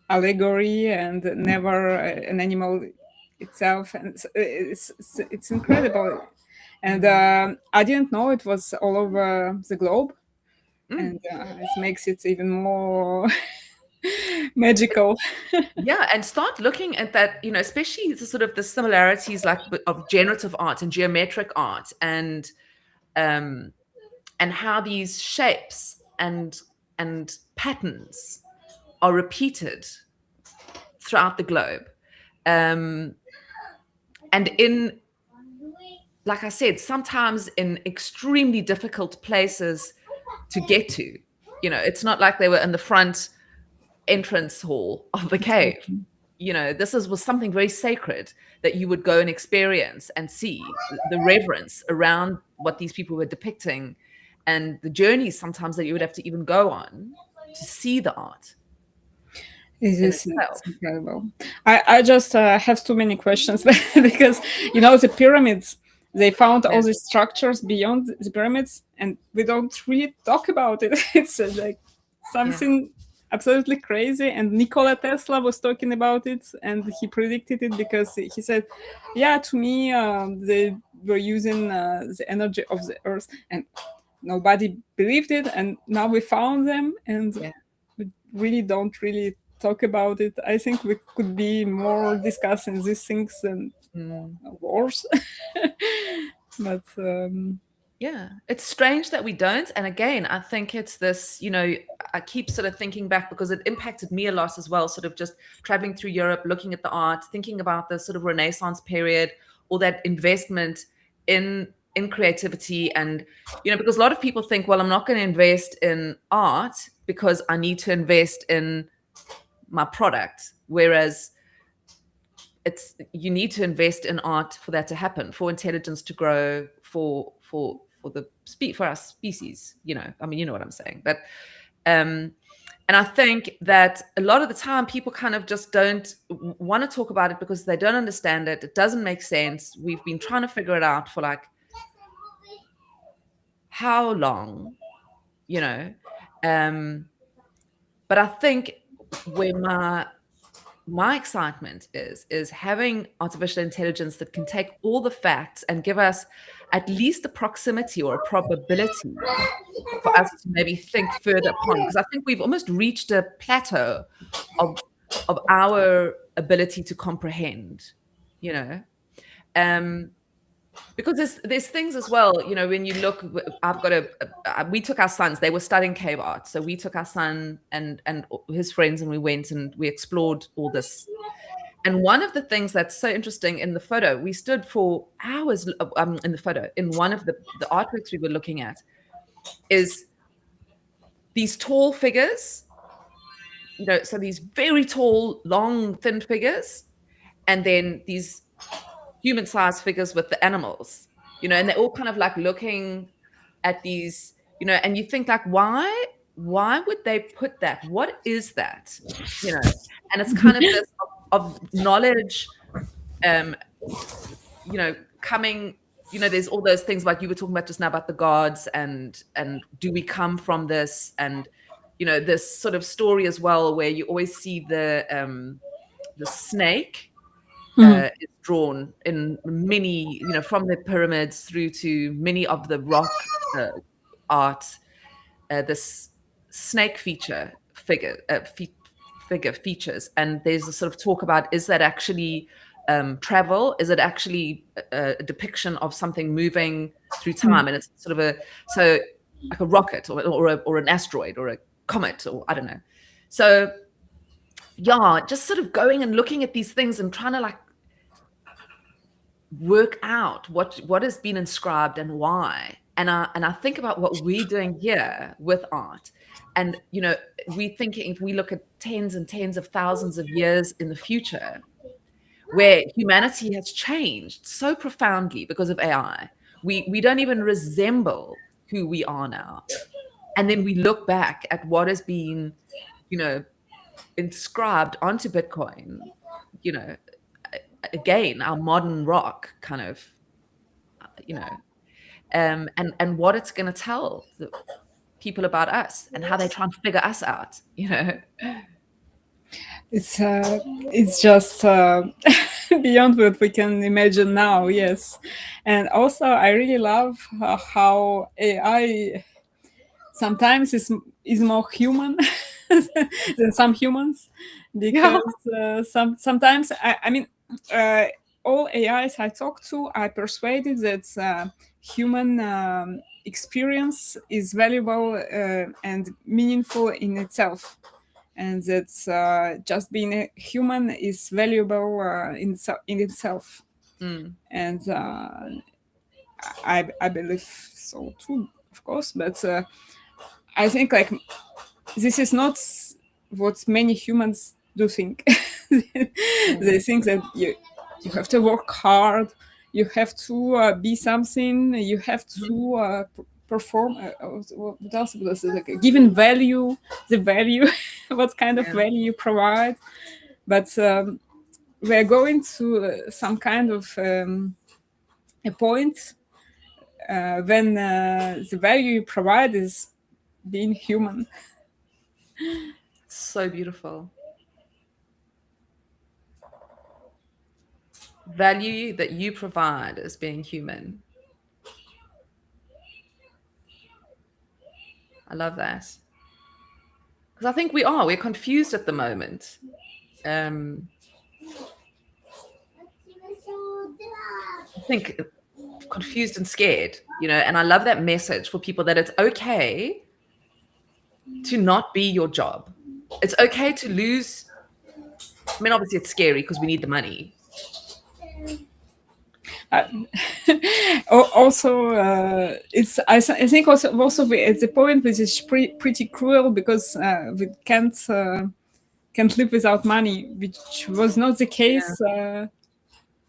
S2: allegory, and never an animal itself, and it's incredible. And I didn't know it was all over the globe, and it makes it even more magical.
S1: Yeah, and start looking at that, especially the sort of the similarities like of generative art and geometric art, and how these shapes and patterns are repeated throughout the globe. And in, like I said, sometimes in extremely difficult places to get to. It's not like they were in the front entrance hall of the cave. This was something very sacred that you would go and experience and see the reverence around what these people were depicting, and the journeys sometimes that you would have to even go on to see the art.
S2: It's incredible. I just have too many questions because the pyramids, they found all these structures beyond the pyramids, and we don't really talk about it. It's like something absolutely crazy. And Nikola Tesla was talking about it, and he predicted it because he said, yeah, to me, they were using the energy of the earth, and nobody believed it, and now we found them, and we really don't really talk about it. I think we could be more discussing these things than wars. But
S1: it's strange that we don't. And again, I think it's this, I keep sort of thinking back because it impacted me a lot as well, sort of just traveling through Europe, looking at the art, thinking about the sort of Renaissance period, all that investment in creativity. And because a lot of people think, well, I'm not going to invest in art because I need to invest in my product, whereas you need to invest in art for that to happen, for intelligence to grow, for our species. I mean, you know what I'm saying. But and I think that a lot of the time people kind of just don't want to talk about it because they don't understand it. It doesn't make sense. We've been trying to figure it out for like how long, but I think where my excitement is having artificial intelligence that can take all the facts and give us at least a proximity or a probability for us to maybe think further upon, because I think we've almost reached a plateau of our ability to comprehend, because there's things as well, when you look. We took our sons, they were studying cave art, so we took our son and his friends, and we went and we explored all this. And one of the things that's so interesting in the photo, we stood for hours in the photo, in one of the artworks we were looking at, is these tall figures, so these very tall, long, thin figures, and then these human-sized figures with the animals, and they're all kind of like looking at these, and you think like, why would they put that? What is that? And it's kind of this of knowledge, coming, there's all those things like you were talking about just now about the gods, and do we come from this? And this sort of story as well, where you always see the snake is drawn in many, from the pyramids through to many of the rock art, this snake figure features. And there's a sort of talk about, is that actually travel? Is it actually a depiction of something moving through time? And it's sort of like a rocket or an asteroid or a comet, or I don't know. So yeah, just sort of going and looking at these things and trying to like work out what has been inscribed and why, And I think about what we're doing here with art. And, we thinking, if we look at tens and tens of thousands of years in the future, where humanity has changed so profoundly because of AI, we don't even resemble who we are now. And then we look back at what has been, you know, inscribed onto Bitcoin, you know, again, our modern rock kind of, and what it's going to tell the people about us and how they try and figure us out.
S2: It's just beyond what we can imagine now. Yes, and also I really love how AI sometimes is more human than some humans,
S1: Yeah.
S2: because sometimes I mean, all AIs I talk to are persuaded that human experience is valuable and meaningful in itself, and that just being a human is valuable in itself.
S1: Mm.
S2: And I believe so too, of course, but I think like this is not what many humans do think. They think that you have to work hard, you have to be something, you have to perform. What else was it? Like given value, the value, what kind of
S1: Yeah.
S2: value you provide. But we're going to some kind of a point when the value you provide is being human.
S1: So beautiful. Value that you provide as being human. I love that. Because I think we're confused at the moment. Um, I think confused and scared, and I love that message for people that it's okay to not be your job. It's okay to lose. I mean, obviously it's scary because we need the money.
S2: Also, I think also at the point which is pretty cruel, because we can't live without money, which was not the
S1: Yeah.
S2: case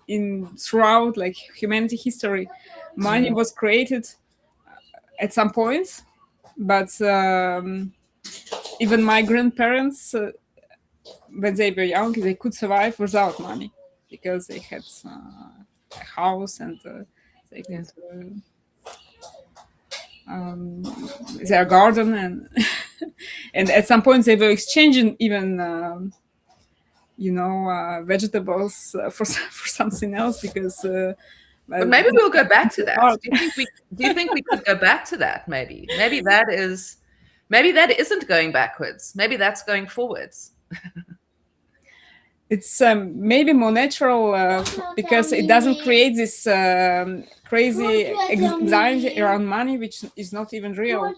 S2: in throughout like humanity history. Money
S1: Mm.
S2: was created at some point, but even my grandparents, when they were young, they could survive without money because they had a house, and they
S1: Yeah.
S2: could their garden, and and at some point they were exchanging even vegetables for something else, because
S1: But maybe we'll go back to that.
S2: hard.
S1: Do you think we could go back to that? Maybe that isn't going backwards. Maybe that's going forwards.
S2: It's maybe more natural because it doesn't create this crazy anxiety around money, which is not even real.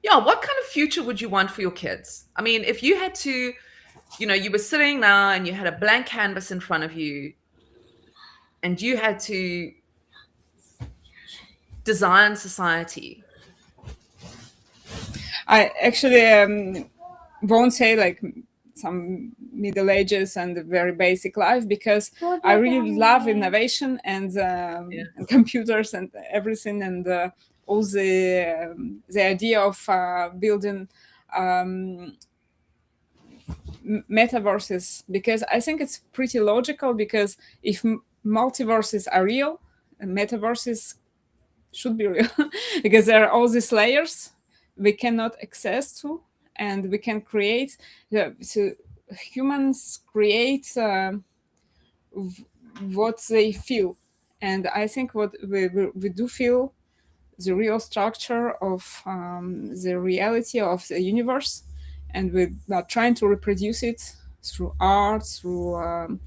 S1: Yeah, what kind of future would you want for your kids? I mean, if you had to, you were sitting now and you had a blank canvas in front of you and you had to design society.
S2: I actually won't say like some Middle Ages and a very basic life, because I really love innovation and and computers and everything, and all the idea of building metaverses, because I think it's pretty logical, because if multiverses are real, metaverses should be real, because there are all these layers we cannot access to, and we can create so humans create what they feel, and I think what we do feel the real structure of the reality of the universe, and we are trying to reproduce it through art, through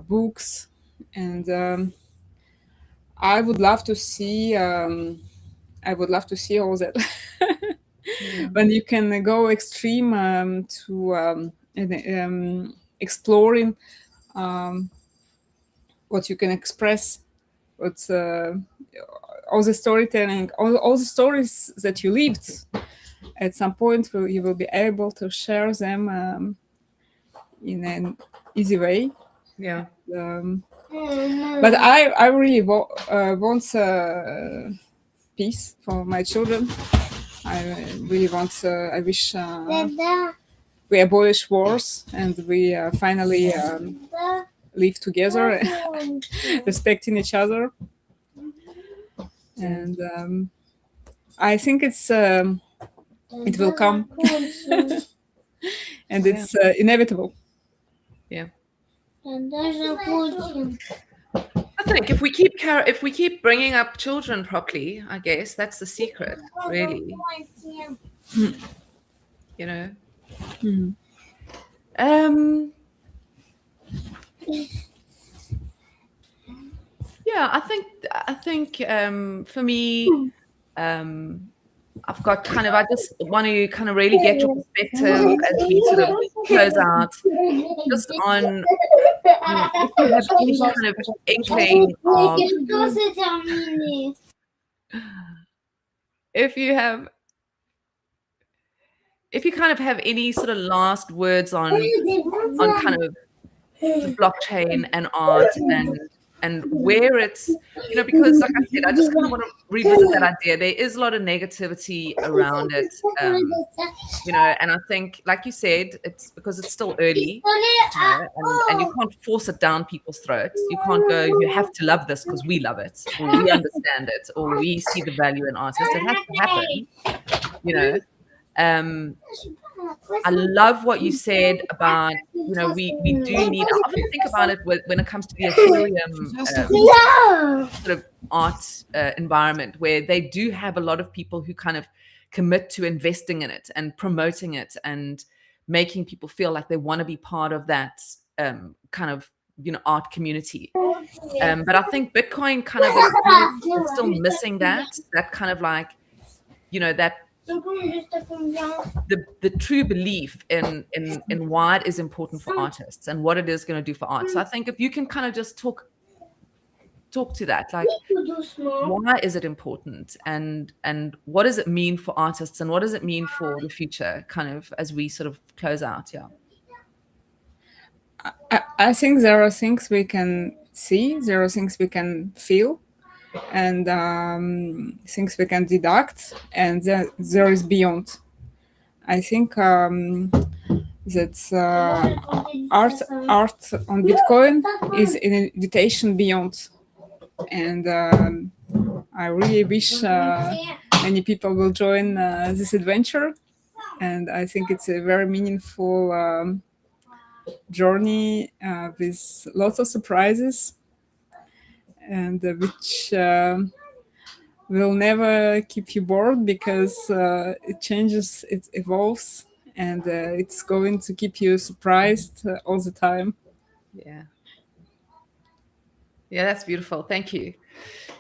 S2: books, and I would love to see all that. When you can go extreme to exploring what you can express, what all the storytelling, all the stories that you lived, at some point you will be able to share them in an easy way.
S1: Yeah.
S2: But I really want peace for my children. I really want. I wish we abolish wars and we finally live together, respecting each other. And I think it will come, and it's inevitable.
S1: Yeah. I think if we keep bringing up children properly, I guess that's the secret, really. You know. Yeah, I think for me, I've got I just want to kind of really get your perspective as we sort of close out, just on if you have any kind of inkling of, if you kind of have any sort of last words on kind of the blockchain and art and where it's, because like I said, I just kind of want to revisit that idea. There is a lot of negativity around it, and I think, like you said, it's because it's still early, and you can't force it down people's throats. You can't go, you have to love this because we love it, or we understand it, or we see the value in artists. It has to happen, I love what you said about, we do need, I often think about it when it comes to the Ethereum sort of art environment, where they do have a lot of people who kind of commit to investing in it and promoting it and making people feel like they want to be part of that kind of, art community. But I think Bitcoin kind of is still missing that kind of like, that the true belief in why it is important for artists and what it is going to do for art. So I think if you can kind of just talk to that, like, why is it important, and what does it mean for artists, and what does it mean for the future, kind of as we sort of close out. Yeah,
S2: I think there are things we can see, there are things we can feel, and things we can deduct, and there is beyond. I think that art on Bitcoin is an invitation beyond, and I really wish many people will join this adventure, and I think it's a very meaningful journey with lots of surprises, and which will never keep you bored, because it changes, it evolves, and it's going to keep you surprised all the time.
S1: Yeah, that's beautiful. Thank you.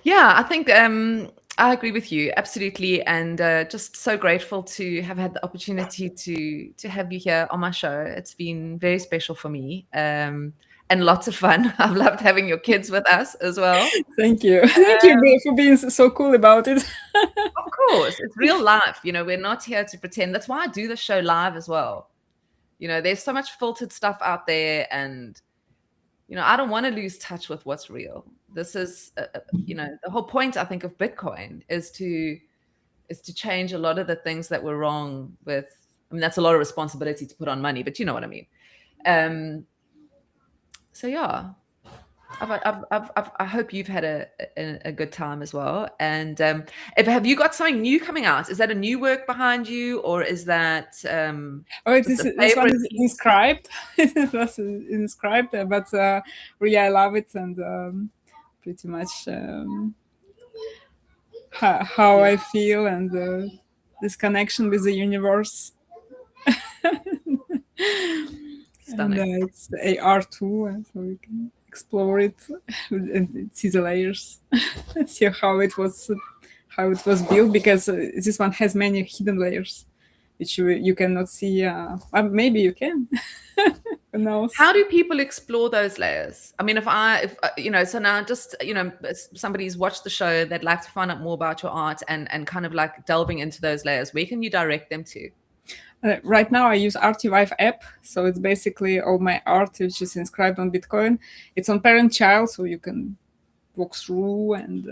S1: Yeah, I think I agree with you absolutely, and just so grateful to have had the opportunity to have you here on my show. It's been very special for me. And lots of fun. I've loved having your kids with us as well.
S2: Thank you. Thank you for being so cool about it.
S1: Of course, it's real life. We're not here to pretend. That's why I do the show live as well. There's so much filtered stuff out there, and I don't want to lose touch with what's real. This is, the whole point, I think, of Bitcoin is to change a lot of the things that were wrong with. I mean, that's a lot of responsibility to put on money, but you know what I mean. So yeah, I hope you've had a good time as well. And have you got something new coming out? Is that a new work behind you, or is that?
S2: This one is inscribed. It was inscribed, but really I love it, and pretty much how I feel, and this connection with the universe. And it's AR2, so we can explore it and see the layers, see how it was built, because this one has many hidden layers which you cannot see. Maybe you can. knows?
S1: How do people explore those layers? I mean, if so now just, somebody's watched the show, they'd like to find out more about your art and kind of like delving into those layers. Where can you direct them to?
S2: Right now, I use Artivive app, so it's basically all my art, which is inscribed on Bitcoin. It's on parent-child, so you can walk through and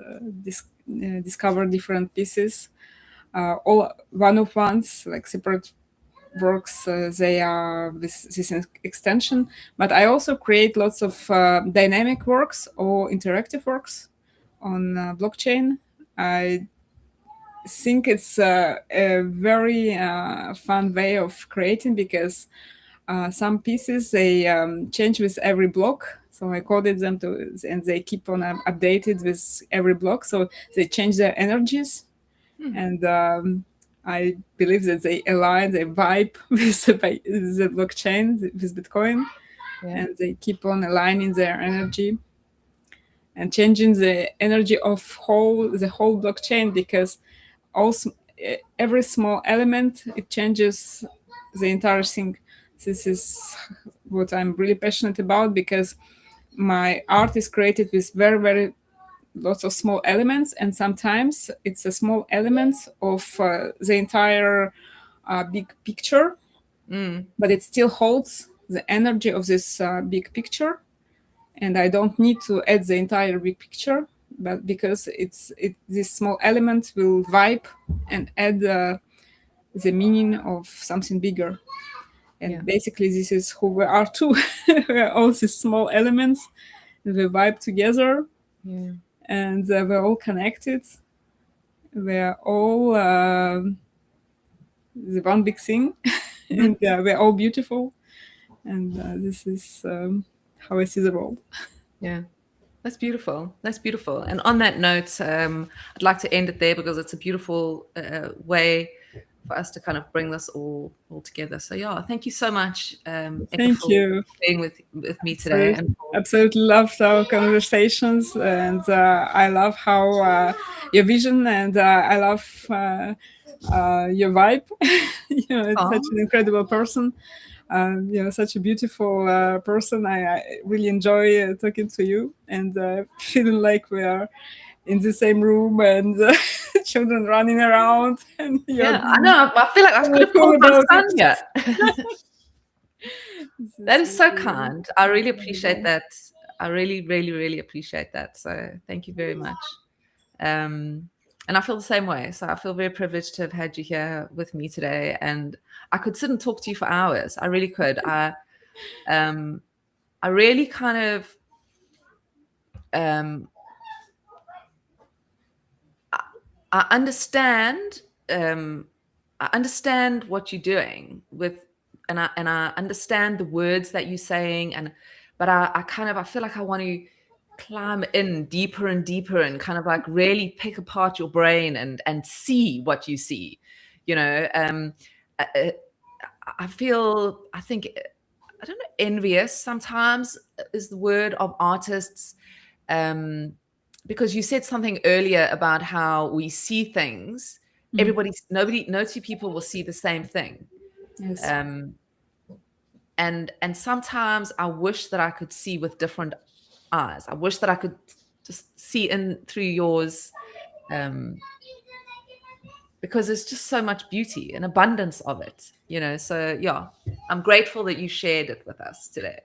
S2: discover different pieces. All one-of-ones, like separate works, they are this extension. But I also create lots of dynamic works or interactive works on blockchain. I think it's a very fun way of creating, because some pieces they change with every block. So I coded them and they keep on updated with every block. So they change their energies, and I believe that they align, they vibe with the blockchain, with Bitcoin, and they keep on aligning their energy and changing the energy of the whole blockchain, because also every small element, it changes the entire thing. This is what I'm really passionate about, because my art is created with very, very lots of small elements, and sometimes it's a small element of the entire big picture, but it still holds the energy of this big picture, and I don't need to add the entire big picture, but because this small element will vibe and add the meaning of something bigger. And basically, this is who we are too. We're all these small elements, we vibe together, and we're all connected. We're all the one big thing, and we're all beautiful. And this is how I see the world.
S1: Yeah. That's beautiful. That's beautiful. And on that note, I'd like to end it there, because it's a beautiful way for us to kind of bring this all together. So yeah, thank you so much, Eka,
S2: Thank you
S1: for being with me today.
S2: Absolutely loved our conversations, and I love how your vision, and I love your vibe. It's such an incredible person. Such a beautiful person. I really enjoy talking to you, and feeling like we are in the same room, and children running around. And
S1: I know. I feel like I could have called my son here. That is so kind. I really appreciate that. I really, really, really appreciate that. So thank you very much. And I feel the same way. So I feel very privileged to have had you here with me today. And I could sit and talk to you for hours. I really could. I really kind of I understand what you're doing and I understand the words that you're saying, but I feel like I want to climb in deeper and deeper and kind of like really pick apart your brain and see what you see. I think I don't know, envious sometimes is the word, of artists, because you said something earlier about how we see things. No two people will see the same thing.
S2: Yes.
S1: And sometimes I wish that I could see with different eyes. I wish that I could just see in through yours, because there's just so much beauty and abundance of it, so yeah, I'm grateful that you shared it with us today.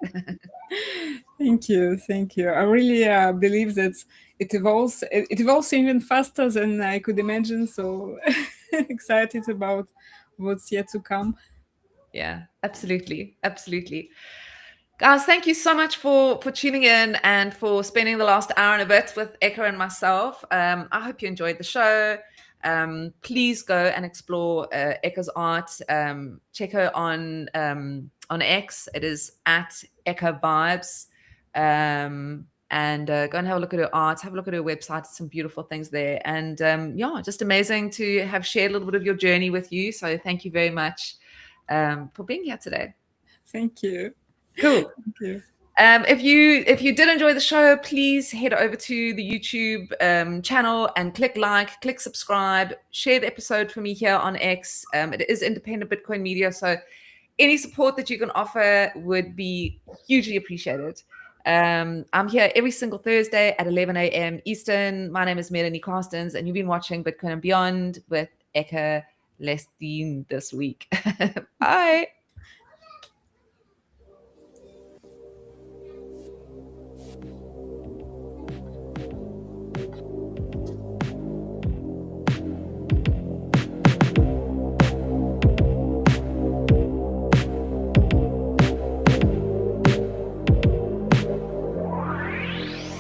S2: Thank you. I really believe that it evolves even faster than I could imagine, so excited about what's yet to come.
S1: Yeah, absolutely. Guys, thank you so much for tuning in and for spending the last hour and a bit with Eka and myself. I hope you enjoyed the show. Please go and explore Eka's art. Check her on X. It is at Eka Vibes. And go and have a look at her art. Have a look at her website. Some beautiful things there. And just amazing to have shared a little bit of your journey with you. So thank you very much for being here today.
S2: Thank you.
S1: Cool.
S2: Thank you.
S1: If you did enjoy the show, please head over to the YouTube channel and click like, click subscribe, share the episode for me here on X. It is independent Bitcoin media, so any support that you can offer would be hugely appreciated. I'm here every single Thursday at 11 a.m. Eastern. My name is Melanie Carstens, and you've been watching Bitcoin and Beyond with Eka Lestienne this week. Bye.